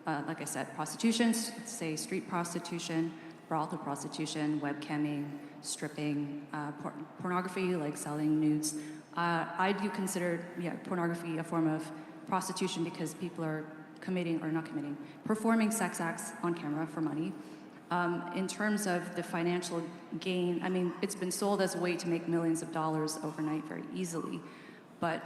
like I said, prostitution, say street prostitution, brothel prostitution, webcamming, stripping, pornography, like selling nudes. I do consider pornography a form of prostitution because people are performing sex acts on camera for money. In terms of the financial gain, I mean, it's been sold as a way to make millions of dollars overnight very easily. But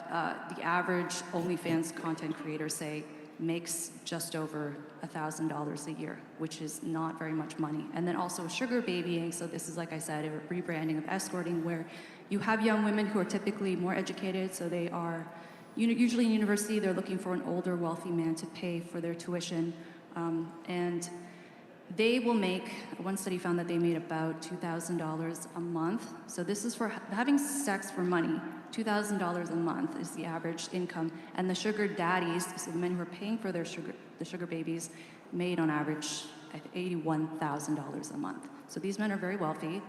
the average OnlyFans content creator, say, makes just over $1,000 a year, which is not very much money. And then also sugar babying, so this is, like I said, a rebranding of escorting, where you have young women who are typically more educated, so they are usually in university, they're looking for an older, wealthy man to pay for their tuition. And they will make, one study found that they made about $2,000 a month. So this is for having sex for money. $2,000 a month is the average income. And the sugar daddies, so the men who are paying for the sugar babies, made on average $81,000 a month. So these men are very wealthy,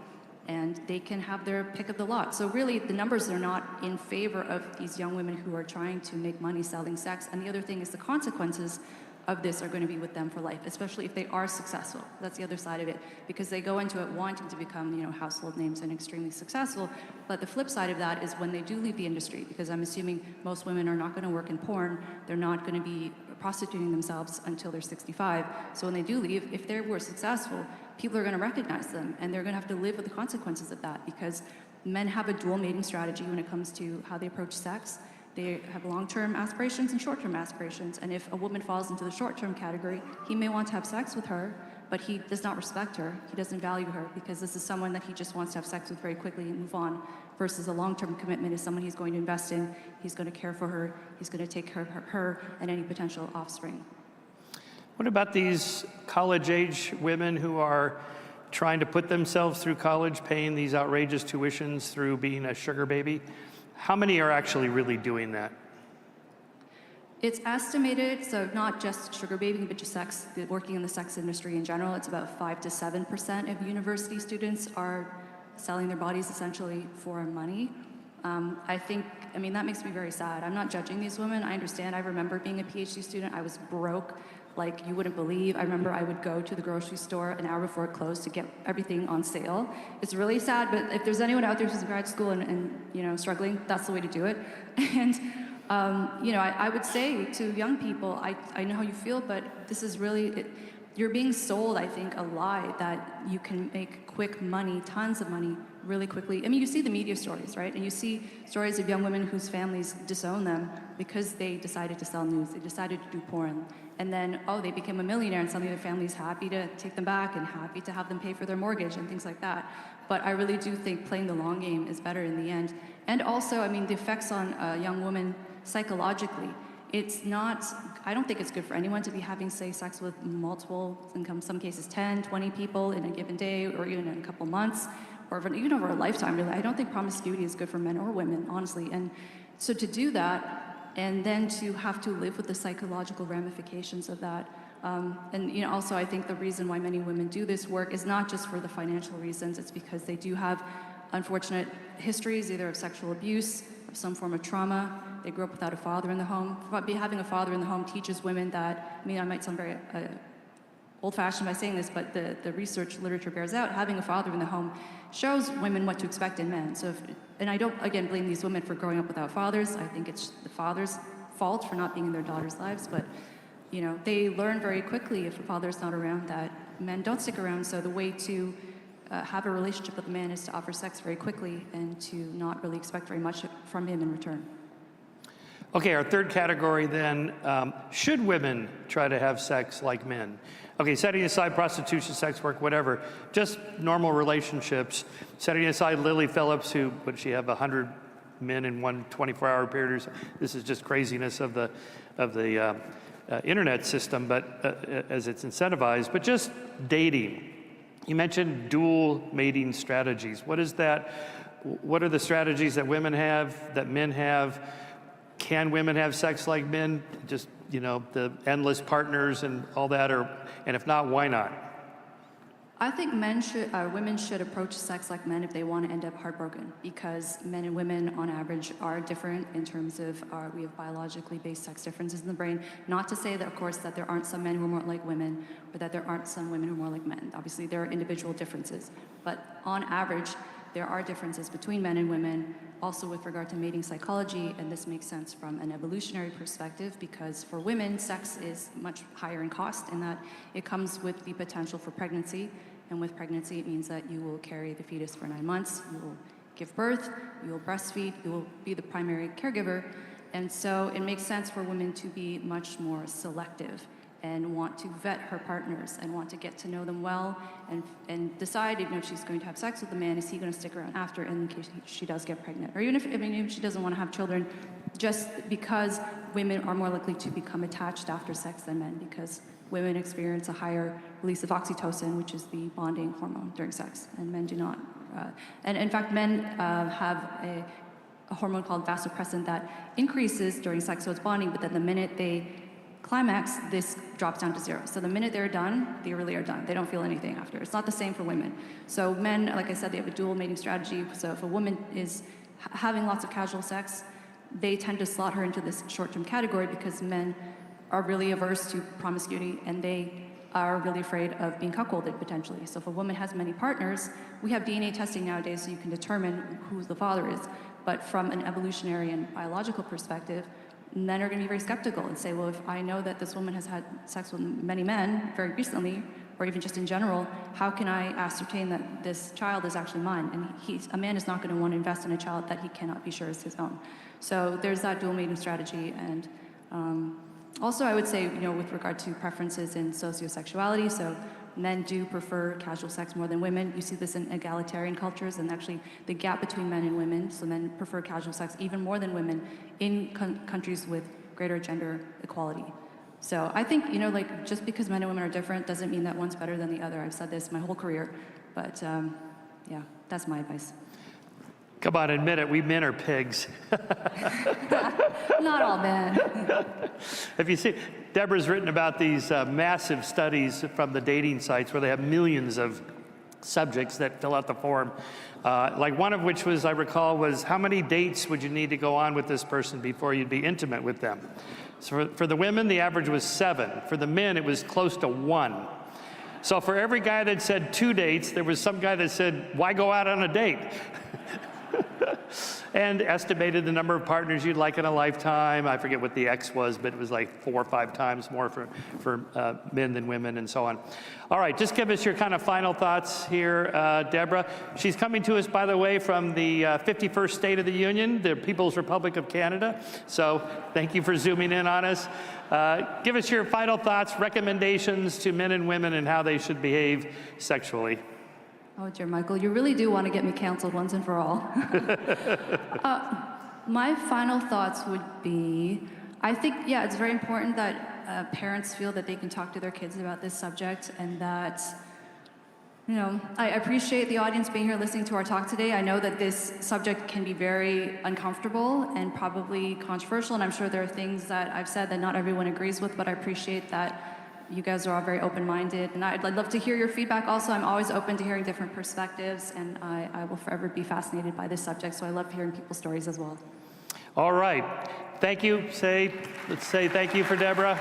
and they can have their pick of the lot. So really, the numbers are not in favor of these young women who are trying to make money selling sex. And the other thing is the consequences of this are going to be with them for life, especially if they are successful. That's the other side of it, because they go into it wanting to become, household names and extremely successful. But the flip side of that is when they do leave the industry, because I'm assuming most women are not going to work in porn, they're not going to be prostituting themselves until they're 65. So when they do leave, if they were successful, people are going to recognize them, and they're going to have to live with the consequences of that, because men have a dual mating strategy when it comes to how they approach sex. They have long-term aspirations and short-term aspirations, and if a woman falls into the short-term category, he may want to have sex with her, but he does not respect her, he doesn't value her, because this is someone that he just wants to have sex with very quickly and move on, versus a long-term commitment is someone he's going to invest in, he's going to care for her, he's going to take care of her and any potential offspring. What about these college-age women who are trying to put themselves through college, paying these outrageous tuitions through being a sugar baby? How many are actually really doing that? It's estimated, so not just sugar babying, but just sex, working in the sex industry in general, it's about 5 to 7% of university students are selling their bodies essentially for money. I mean, that makes me very sad. I'm not judging these women. I understand. I remember being a PhD student. I was broke like you wouldn't believe. I remember I would go to the grocery store an hour before it closed to get everything on sale. It's really sad, but if there's anyone out there who's in grad school and you know, struggling, that's the way to do it. And you know, I would say to young people, I know how you feel, but this is really, you're being sold, I think, a lie that you can make quick money, tons of money, really quickly. I mean, you see the media stories, right? And you see stories of young women whose families disown them because they decided to sell news, they decided to do porn. And then, oh, they became a millionaire, and suddenly their family's happy to take them back and happy to have them pay for their mortgage and things like that. But I really do think playing the long game is better in the end. And also, I mean, the effects on a young woman psychologically, it's not, I don't think it's good for anyone to be having, say, sex with multiple, in some cases 10, 20 people in a given day, or even in a couple months, or even over a lifetime, really. I don't think promiscuity is good for men or women, honestly. And so to do that, and then to have to live with the psychological ramifications of that. And you know, also I think the reason why many women do this work is not just for the financial reasons, it's because they do have unfortunate histories, either of sexual abuse, of some form of trauma. They grew up without a father in the home. Having a father in the home teaches women that, I mean, I might sound very old-fashioned by saying this, but the research literature bears out, having a father in the home shows women what to expect in men. So, and I don't, again, blame these women for growing up without fathers. I think it's the father's fault for not being in their daughters' lives, but you know, they learn very quickly if a father's not around that men don't stick around. So the way to have a relationship with a man is to offer sex very quickly and to not really expect very much from him in return. Okay, our third category then, should women try to have sex like men? Okay, setting aside prostitution, sex work, whatever, just normal relationships. Setting aside Lily Phillips, who, would she have 100 men in one 24-hour period? This is just craziness of the internet system, but as it's incentivized. But just dating. You mentioned dual mating strategies. What is that? What are the strategies that women have, that men have? Can women have sex like men? Just, you know, the endless partners and all that, and if not, why not? I think women should approach sex like men if they want to end up heartbroken, because men and women on average are different in terms of we have biologically based sex differences in the brain. Not to say that, of course, that there aren't some men who are more like women, or that there aren't some women who are more like men. Obviously, there are individual differences, but on average, there are differences between men and women, also with regard to mating psychology, and this makes sense from an evolutionary perspective, because for women, sex is much higher in cost in that it comes with the potential for pregnancy, and with pregnancy, it means that you will carry the fetus for 9 months, you will give birth, you will breastfeed, you will be the primary caregiver, and so it makes sense for women to be much more selective and want to vet her partners and want to get to know them well and decide even if she's going to have sex with the man, is he going to stick around after in case she does get pregnant? Or even if she doesn't want to have children, just because women are more likely to become attached after sex than men, because women experience a higher release of oxytocin, which is the bonding hormone during sex, and men do not. And in fact, men have a hormone called vasopressin that increases during sex, so it's bonding, but then the minute they climax, this drops down to 0. So the minute they're done, they really are done. They don't feel anything after. It's not the same for women. So men, like I said, they have a dual mating strategy. So if a woman is having lots of casual sex, they tend to slot her into this short-term category because men are really averse to promiscuity and they are really afraid of being cuckolded potentially. So if a woman has many partners, we have DNA testing nowadays so you can determine who the father is. But from an evolutionary and biological perspective, men are going to be very skeptical and say, well, if I know that this woman has had sex with many men very recently, or even just in general, how can I ascertain that this child is actually mine? And a man is not going to want to invest in a child that he cannot be sure is his own. So there's that dual mating strategy. And also, I would say, with regard to preferences in sociosexuality, so men do prefer casual sex more than women. You see this in egalitarian cultures, and actually the gap between men and women, so men prefer casual sex even more than women in countries with greater gender equality. So I think, like, just because men and women are different doesn't mean that one's better than the other. I've said this my whole career, but yeah, that's my advice. Come on, admit it, we men are pigs. Not all men. If you see, Deborah's written about these massive studies from the dating sites where they have millions of subjects that fill out the form. Like one of which was, I recall, was how many dates would you need to go on with this person before you'd be intimate with them? So for the women, the average was 7. For the men, it was close to 1. So for every guy that said 2 dates, there was some guy that said, why go out on a date? And estimated the number of partners you'd like in a lifetime. I forget what the X was, but it was like 4 or 5 times more for men than women and so on. All right, just give us your kind of final thoughts here, Deborah. She's coming to us, by the way, from the 51st State of the Union, the People's Republic of Canada. So thank you for zooming in on us. Give us your final thoughts, recommendations to men and women and how they should behave sexually. Oh, dear Michael, you really do want to get me canceled once and for all. My final thoughts would be, I think, yeah, it's very important that parents feel that they can talk to their kids about this subject, and that, I appreciate the audience being here listening to our talk today. I know that this subject can be very uncomfortable and probably controversial, and I'm sure there are things that I've said that not everyone agrees with, but I appreciate that you guys are all very open-minded, and I'd love to hear your feedback also. I'm always open to hearing different perspectives, and I will forever be fascinated by this subject, so I love hearing people's stories as well. All right. Thank you. Let's say thank you for Deborah.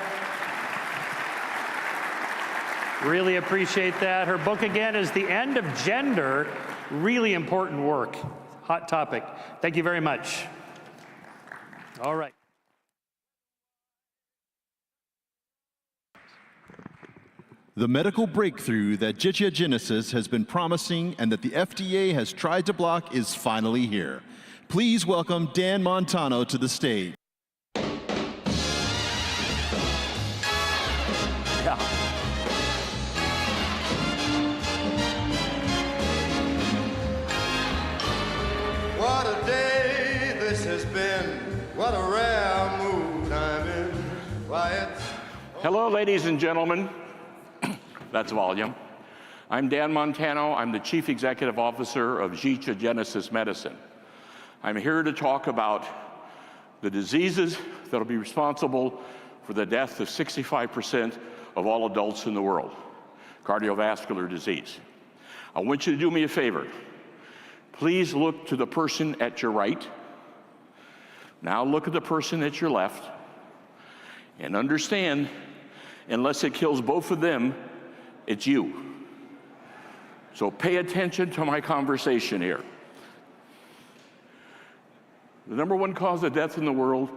Really appreciate that. Her book, again, is The End of Gender. Really important work. Hot topic. Thank you very much. All right. The medical breakthrough that Genesis has been promising and that the FDA has tried to block is finally here. Please welcome Dan Montano to the stage. Yeah. What a day this has been. What a rare mood I'm in. Why, it's... Hello, ladies and gentlemen. That's volume. I'm Dan Montano. I'm the Chief Executive Officer of Genesis Medicine. I'm here to talk about the diseases that will be responsible for the death of 65% of all adults in the world, cardiovascular disease. I want you to do me a favor. Please look to the person at your right. Now look at the person at your left, and understand, unless it kills both of them, it's you. So pay attention to my conversation here. The #1 cause of death in the world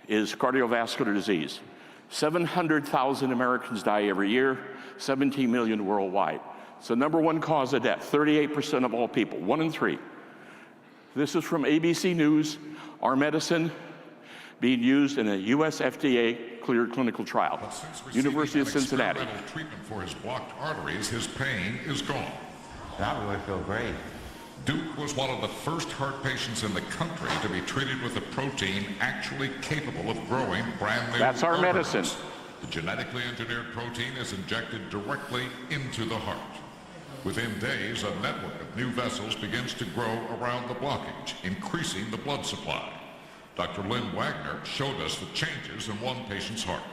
is cardiovascular disease. 700,000 Americans die every year, 17 million worldwide. It's the #1 cause of death, 38% of all people, 1 in 3. This is from ABC News, our medicine being used in a US FDA cleared clinical trial. University of Cincinnati. Treatment for his blocked arteries, his pain is gone. That would feel great. Duke was one of the first heart patients in the country to be treated with a protein actually capable of growing brand new That's our arteries. medicine. The genetically engineered protein is injected directly into the heart. Within days, a network of new vessels begins to grow around the blockage, increasing the blood supply. Dr. Lynn Wagner showed us the changes in one patient's heart.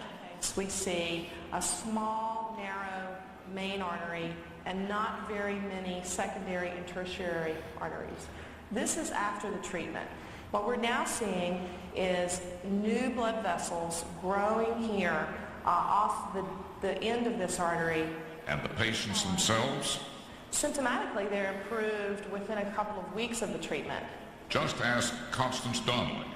We see a small, narrow main artery and not very many secondary and tertiary arteries. This is after the treatment. What we're now seeing is new blood vessels growing here off the end of this artery. And the patients themselves? Symptomatically, they're improved within a couple of weeks of the treatment. Just ask Constance Donnelly.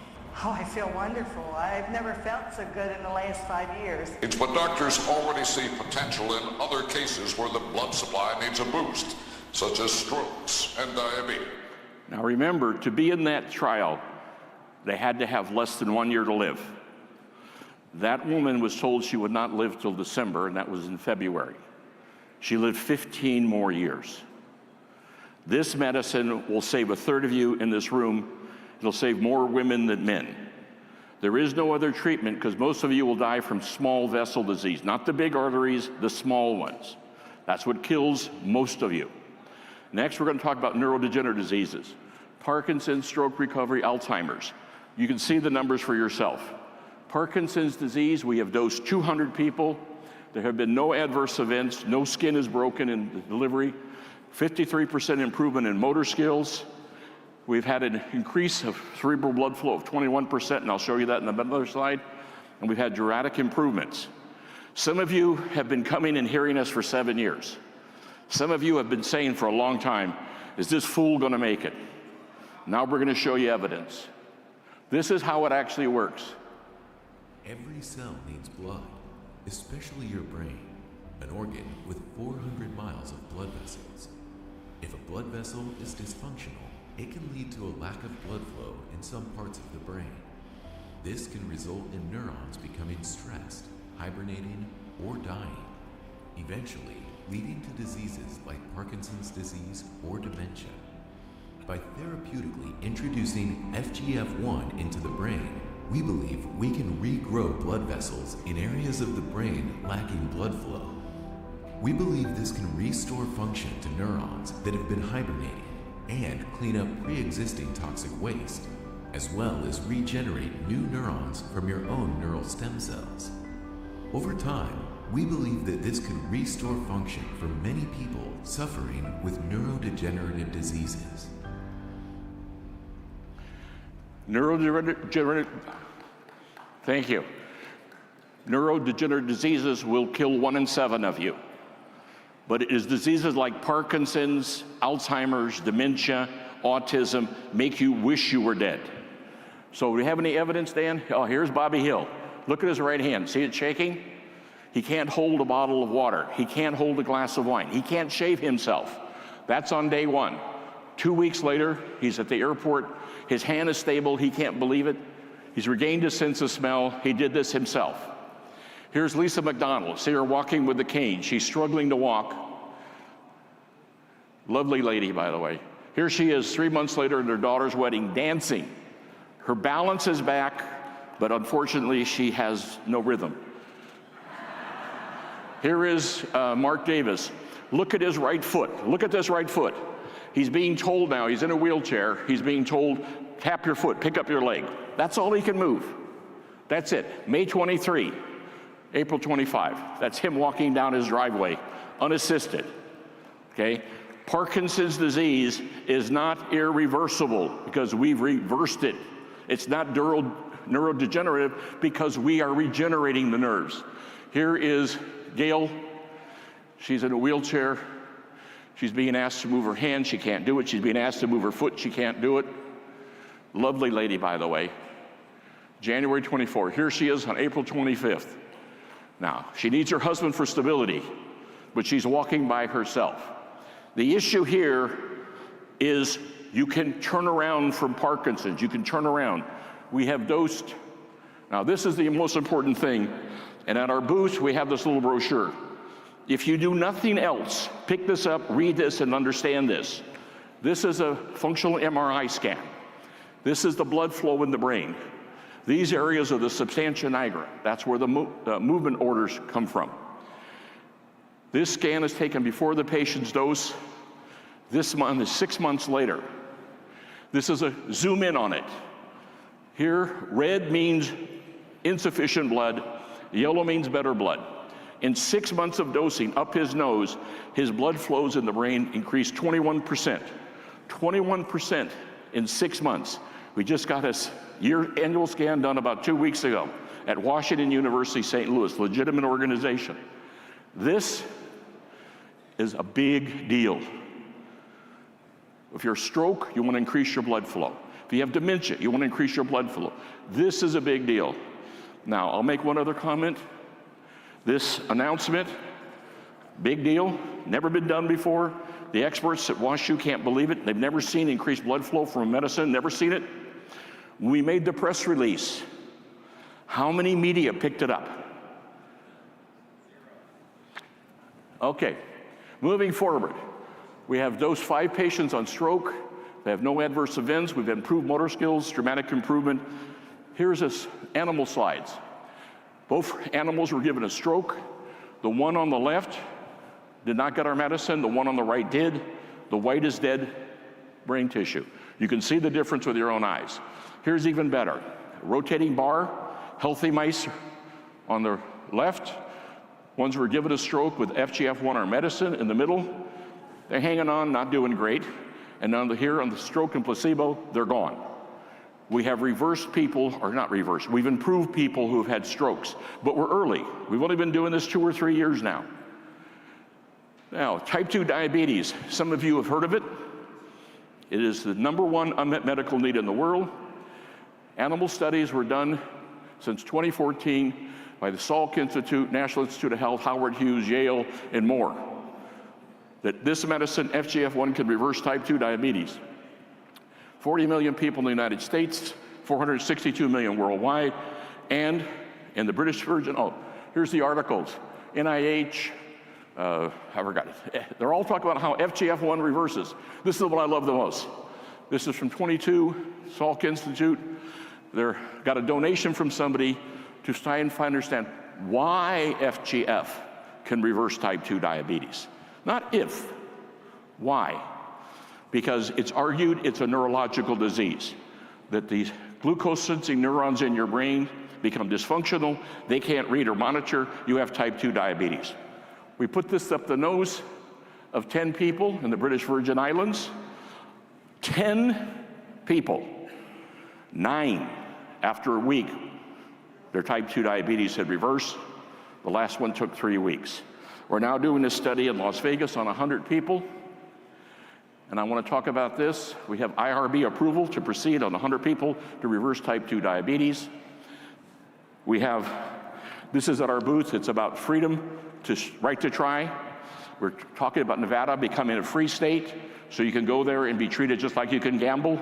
Oh, I feel wonderful. I've never felt so good in the last 5 years. But doctors already see potential in other cases where the blood supply needs a boost, such as strokes and diabetes. Now remember, to be in that trial, they had to have less than 1 year to live. That woman was told she would not live till December, and that was in February. She lived 15 more years. This medicine will save a third of you in this room. It'll save more women than men. There is no other treatment because most of you will die from small vessel disease, not the big arteries, the small ones. That's what kills most of you. Next, we're going to talk about neurodegenerative diseases. Parkinson's, stroke recovery, Alzheimer's. You can see the numbers for yourself. Parkinson's disease, we have dosed 200 people. There have been no adverse events, no skin is broken in the delivery, 53% improvement in motor skills. We've had an increase of cerebral blood flow of 21%, and I'll show you that in another slide. And we've had dramatic improvements. Some of you have been coming and hearing us for 7 years. Some of you have been saying for a long time, is this fool gonna make it? Now we're gonna show you evidence. This is how it actually works. Every cell needs blood, especially your brain, an organ with 400 miles of blood vessels. If a blood vessel is dysfunctional, it can lead to a lack of blood flow in some parts of the brain. This can result in neurons becoming stressed, hibernating, or dying, eventually leading to diseases like Parkinson's disease or dementia. By therapeutically introducing FGF1 into the brain, we believe we can regrow blood vessels in areas of the brain lacking blood flow. We believe this can restore function to neurons that have been hibernating and clean up pre-existing toxic waste, as well as regenerate new neurons from your own neural stem cells. Over time, we believe that this could restore function for many people suffering with neurodegenerative diseases. Thank you. Neurodegenerative diseases will kill 1 in 7 of you. But it is diseases like Parkinson's, Alzheimer's, dementia, autism, make you wish you were dead. So do we have any evidence, Dan? Oh, here's Bobby Hill. Look at his right hand. See it shaking? He can't hold a bottle of water. He can't hold a glass of wine. He can't shave himself. That's on day 1. 2 weeks later, he's at the airport. His hand is stable. He can't believe it. He's regained his sense of smell. He did this himself. Here's Lisa McDonald. See her walking with the cane. She's struggling to walk. Lovely lady, by the way. Here she is 3 months later at her daughter's wedding, dancing. Her balance is back, but unfortunately, she has no rhythm. Here is Mark Davis. Look at his right foot. Look at this right foot. He's being told now, he's in a wheelchair, he's being told, tap your foot, pick up your leg. That's all he can move. That's it. May 23, April 25. That's him walking down his driveway, unassisted. Okay? Parkinson's disease is not irreversible because we've reversed it. It's not neurodegenerative because we are regenerating the nerves. Here is Gail. She's in a wheelchair. She's being asked to move her hand. She can't do it. She's being asked to move her foot. She can't do it. Lovely lady, by the way. January 24. Here she is on April 25th. Now, she needs her husband for stability, but she's walking by herself. The issue here is you can turn around from Parkinson's. You can turn around. We have dosed. Now, this is the most important thing. And at our booth, we have this little brochure. If you do nothing else, pick this up, read this, and understand this. This is a functional MRI scan. This is the blood flow in the brain. These areas are the substantia nigra. That's where the movement orders come from. This scan is taken before the patient's dose. This month is 6 months later. This is a zoom in on it. Here, red means insufficient blood. Yellow means better blood. In 6 months of dosing up his nose, his blood flows in the brain increased 21%. 21% in 6 months. We just got his annual scan done about 2 weeks ago at Washington University, St. Louis, legitimate organization. This is a big deal. If you're a stroke, you want to increase your blood flow. If you have dementia, you want to increase your blood flow. This is a big deal. Now, I'll make one other comment. This announcement, big deal, never been done before. The experts at WashU can't believe it. They've never seen increased blood flow from medicine, never seen it. We made the press release. How many media picked it up? Okay, moving forward. We have dosed 5 patients on stroke. They have no adverse events. We've improved motor skills, dramatic improvement. Here's this animal slides. Both animals were given a stroke. The one on the left did not get our medicine. The one on the right did. The white is dead brain tissue. You can see the difference with your own eyes. Here's even better. Rotating bar, healthy mice on the left. Ones were given a stroke with FGF1, our medicine, in the middle. They're hanging on, not doing great. And here on the stroke and placebo, they're gone. We have reversed people, or not reversed, we've improved people who have had strokes, but we're early. We've only been doing this 2 or 3 years now. Now, type 2 diabetes, some of you have heard of it. It is the #1 unmet medical need in the world. Animal studies were done since 2014 by the Salk Institute, National Institute of Health, Howard Hughes, Yale, and more. That this medicine, FGF1, can reverse type 2 diabetes. 40 million people in the United States, 462 million worldwide, and in the British Virgin, here's the articles. NIH, I forgot it. They're all talking about how FGF1 reverses. This is the one I love the most. This is from 22, Salk Institute. They've got a donation from somebody to try and understand why FGF can reverse type 2 diabetes. Not if, why? Because it's argued it's a neurological disease, that these glucose-sensing neurons in your brain become dysfunctional, they can't read or monitor, you have type 2 diabetes. We put this up the nose of 10 people in the British Virgin Islands. 10 people, 9 after a week, their type 2 diabetes had reversed. The last one took 3 weeks. We're now doing this study in Las Vegas on 100 people. And I want to talk about this. We have IRB approval to proceed on 100 people to reverse type 2 diabetes. We have, this is at our booth, it's about freedom, right to try. We're talking about Nevada becoming a free state, so you can go there and be treated just like you can gamble.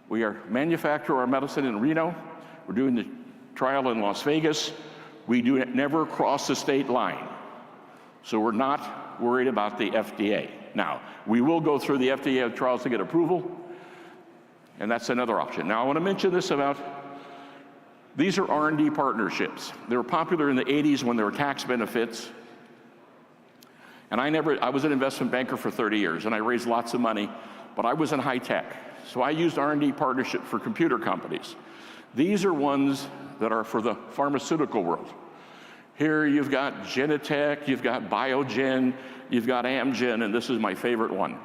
We are manufacturing our medicine in Reno. We're doing the trial in Las Vegas. We do never cross the state line. So we're not worried about the FDA. Now, we will go through the FDA trials to get approval, and that's another option. Now, I want to mention this about, these are R&D partnerships. They were popular in the 80s when there were tax benefits. And I was an investment banker for 30 years, and I raised lots of money, but I was in high tech. So I used R&D partnership for computer companies. These are ones that are for the pharmaceutical world. Here you've got Genentech, you've got Biogen, you've got Amgen, and this is my favorite one.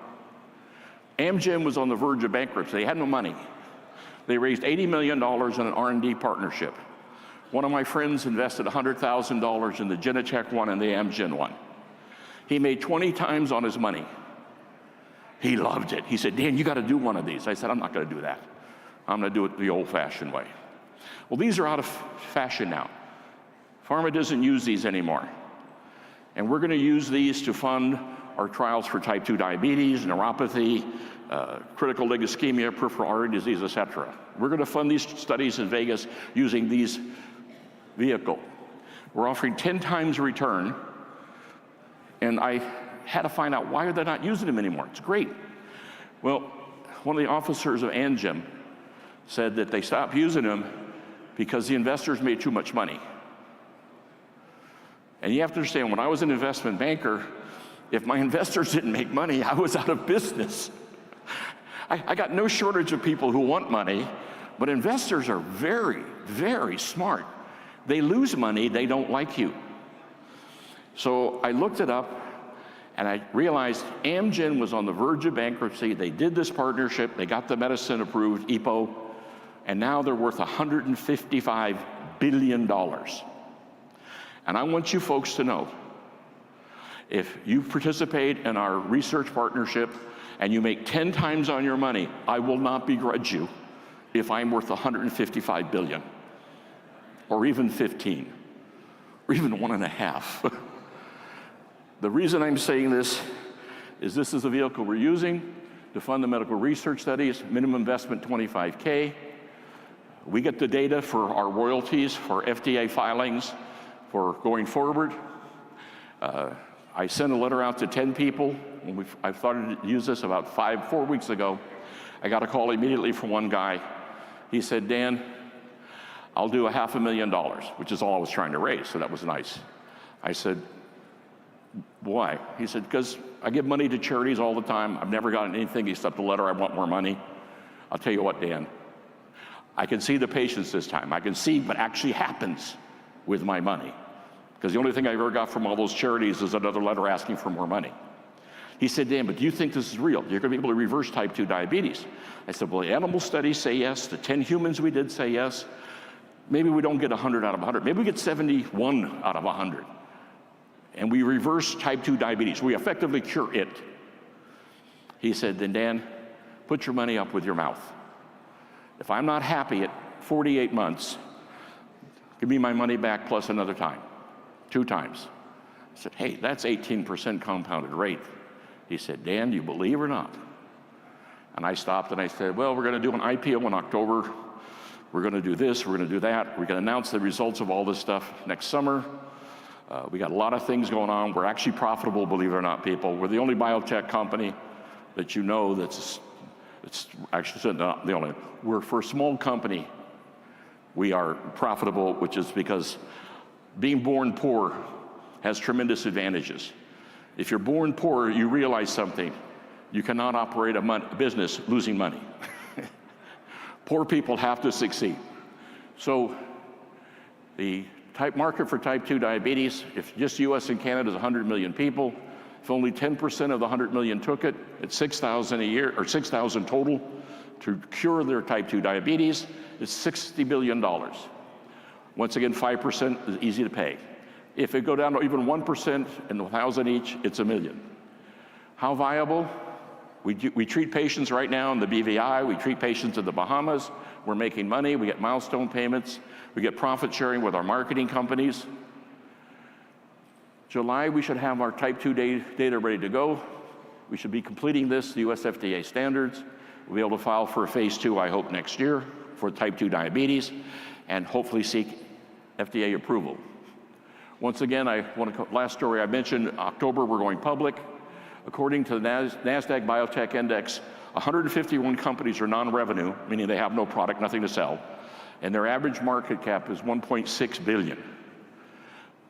Amgen was on the verge of bankruptcy. They had no money. They raised $80 million in an R&D partnership. One of my friends invested $100,000 in the Genentech one and the Amgen one. He made 20 times on his money. He loved it. He said, Dan, you got to do one of these. I said, I'm not going to do that. I'm going to do it the old-fashioned way. Well, these are out of fashion now. Pharma doesn't use these anymore. And we're going to use these to fund our trials for type 2 diabetes, neuropathy, critical leg ischemia, peripheral artery disease, etc. We're going to fund these studies in Vegas using these vehicles. We're offering 10 times return, and I had to find out why they're not using them anymore. It's great. Well, one of the officers of Amgen said that they stopped using them because the investors made too much money. And you have to understand, when I was an investment banker, if my investors didn't make money, I was out of business. I got no shortage of people who want money, but investors are very, very smart. They lose money, they don't like you. So I looked it up, and I realized Amgen was on the verge of bankruptcy. They did this partnership, they got the medicine approved, EPO, and now they're worth $155 billion. And I want you folks to know, if you participate in our research partnership and you make 10 times on your money, I will not begrudge you if I'm worth 155 billion, or even 15, or even 1.5. The reason I'm saying this is a vehicle we're using to fund the medical research studies, minimum investment 25K. We get the data for our royalties, for FDA filings, for going forward. I sent a letter out to 10 people. I started to use this about 4 weeks ago. I got a call immediately from one guy. He said, Dan, I'll do $500,000, which is all I was trying to raise, so that was nice. I said, why? He said, because I give money to charities all the time. I've never gotten anything except a letter, I want more money. I'll tell you what, Dan, I can see the patients this time. I can see what actually happens with my money. Because the only thing I ever got from all those charities is another letter asking for more money. He said, Dan, but do you think this is real? You're going to be able to reverse type 2 diabetes. I said, well, the animal studies say yes. The 10 humans we did say yes. Maybe we don't get 100 out of 100. Maybe we get 71 out of 100. And we reverse type 2 diabetes. We effectively cure it. He said, then Dan, put your money up with your mouth. If I'm not happy at 48 months, give me my money back plus another time. 2 times. I said, hey, that's 18% compounded rate. He said, Dan, do you believe or not? And I stopped and I said, well, we're going to do an IPO in October. We're going to do this, we're going to do that. We're going to announce the results of all this stuff next summer. We got a lot of things going on. We're actually profitable, believe it or not, people. We're the only biotech company that you know it's actually not the only. We're for a small company. We are profitable, which is because being born poor has tremendous advantages. If you're born poor, you realize something. You cannot operate a business losing money. Poor people have to succeed. So the market for type 2 diabetes, if just US and Canada is 100 million people, if only 10% of the 100 million took it, it's 6,000 a year, or 6,000 total to cure their type 2 diabetes, it's $60 billion. Once again, 5% is easy to pay. If it go down to even 1% and 1,000 each, it's $1 million. How viable? We treat patients right now in the BVI. We treat patients in the Bahamas. We're making money. We get milestone payments. We get profit sharing with our marketing companies. July, we should have our type 2 data ready to go. We should be completing this, the US FDA standards. We'll be able to file for a phase 2, I hope, next year for type 2 diabetes, and hopefully seek FDA approval. Once again, last story I mentioned, October, we're going public. According to the NASDAQ Biotech Index, 151 companies are non-revenue, meaning they have no product, nothing to sell, and their average market cap is 1.6 billion.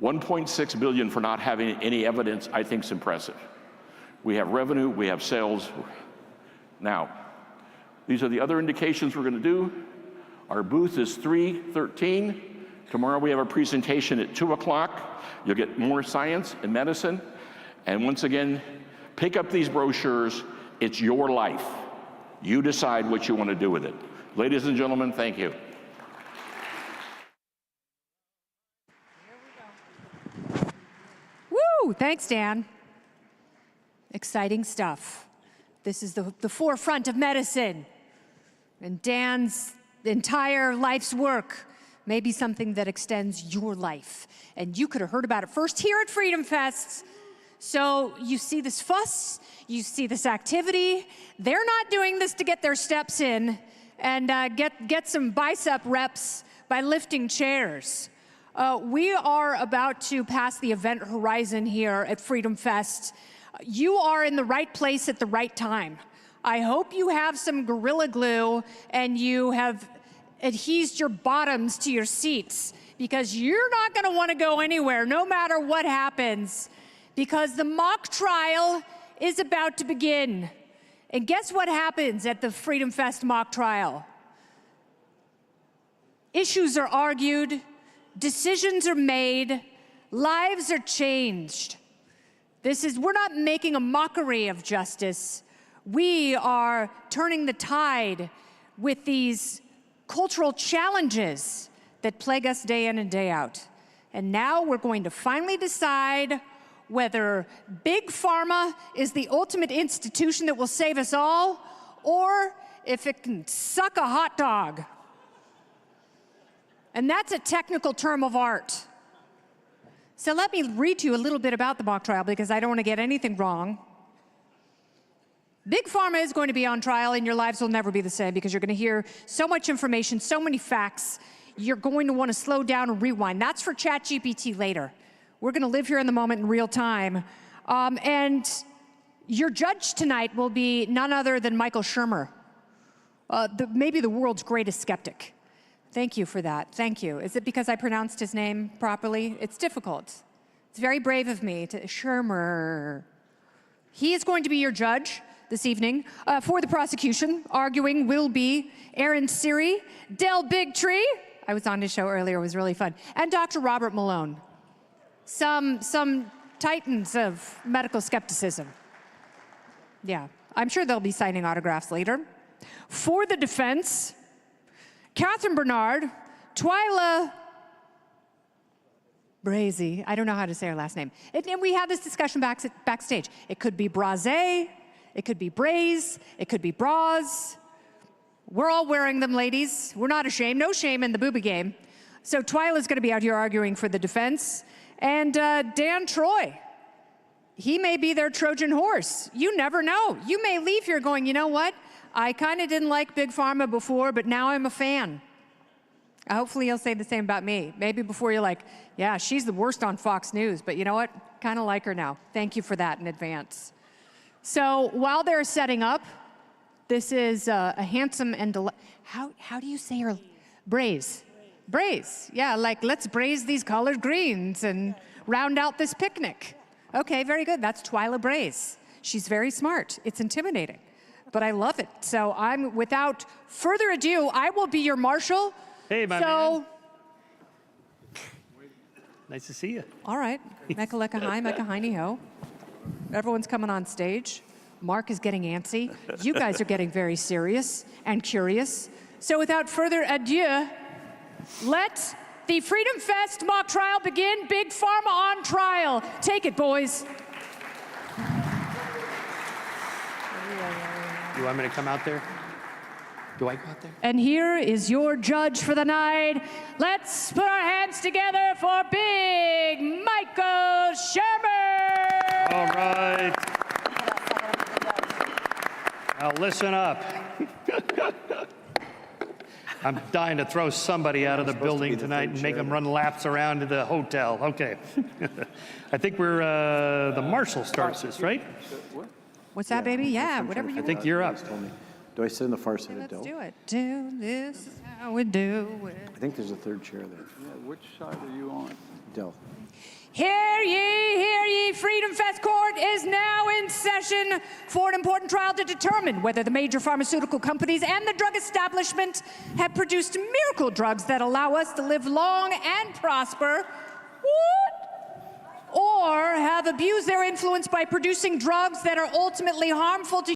1.6 billion for not having any evidence, I think is impressive. We have revenue, we have sales. Now, these are the other indications we're going to do. Our booth is 313. Tomorrow we have a presentation at 2 o'clock. You'll get more science and medicine. And once again, pick up these brochures. It's your life. You decide what you want to do with it. Ladies and gentlemen, thank you. Woo! Thanks, Dan. Exciting stuff. This is the forefront of medicine. And Dan's entire life's work may be something that extends your life. And you could have heard about it first here at FreedomFest. So you see this fuss, you see this activity. They're not doing this to get their steps in and get some bicep reps by lifting chairs. We are about to pass the event horizon here at FreedomFest. You are in the right place at the right time. I hope you have some Gorilla Glue and you have adhesed your bottoms to your seats, because you're not going to want to go anywhere no matter what happens, because the mock trial is about to begin. And guess what happens at the FreedomFest mock trial? Issues are argued, decisions are made, lives are changed. We're not making a mockery of justice. We are turning the tide with these cultural challenges that plague us day in and day out. And now we're going to finally decide whether Big Pharma is the ultimate institution that will save us all, or if it can suck a hot dog. And that's a technical term of art. So let me read to you a little bit about the mock trial because I don't want to get anything wrong. Big Pharma is going to be on trial and your lives will never be the same because you're going to hear so much information, so many facts, you're going to want to slow down and rewind. That's for ChatGPT later. We're going to live here in the moment in real time. And your judge tonight will be none other than Michael Shermer, maybe the world's greatest skeptic. Thank you for that. Thank you. Is it because I pronounced his name properly? It's difficult. It's very brave of me to Shermer. He is going to be your judge this evening. For the prosecution, arguing will be Aaron Siri, Del Bigtree. I was on his show earlier, it was really fun. And Dr. Robert Malone. Some titans of medical skepticism. Yeah, I'm sure they'll be signing autographs later. For the defense, Catherine Bernard, Twyla Brazy, I don't know how to say her last name. And we had this discussion backstage. It could be Braze, it could be Braze, it could be Bras. We're all wearing them, ladies. We're not ashamed, no shame in the booby game. So Twyla's gonna be out here arguing for the defense. And Dan Troy, he may be their Trojan horse. You never know. You may leave here going, you know what? I kind of didn't like Big Pharma before, but now I'm a fan. Hopefully you'll say the same about me. Maybe before you're like, yeah, she's the worst on Fox News, but you know what? Kind of like her now. Thank you for that in advance. So while they're setting up, this is a handsome and how do you say her? Braze. Braze. Yeah, like let's braze these collard greens and round out this picnic. Okay, very good. That's Twyla Braze. She's very smart. It's intimidating, but I love it. So without further ado, I will be your marshal. Hey, my man. Nice to see you. All right. Mecca lecca hi, mecca hiney ho. Everyone's coming on stage. Mark is getting antsy. You guys are getting very serious and curious. So without further ado, let the FreedomFest mock trial begin. Big Pharma on trial. Take it, boys. You want me to come out there? Do I go out there? And here is your judge for the night. Let's put our hands together for Big Michael Shermer. All right. Now listen up. I'm dying to throw somebody out of the building tonight and make them run laps around to the hotel. Okay. I think we're, the marshal starts this, right? What's that, baby? Yeah, whatever you want. I think you're up. Do I sit in the far side of Del? Let's do it. Do this is how we do it. I think there's a third chair there. Yeah, which side are you on? Del. Hear ye, FreedomFest Court is now in session for an important trial to determine whether the major pharmaceutical companies and the drug establishment have produced miracle drugs that allow us to live long and prosper, or have abused their influence by producing drugs that are ultimately harmful to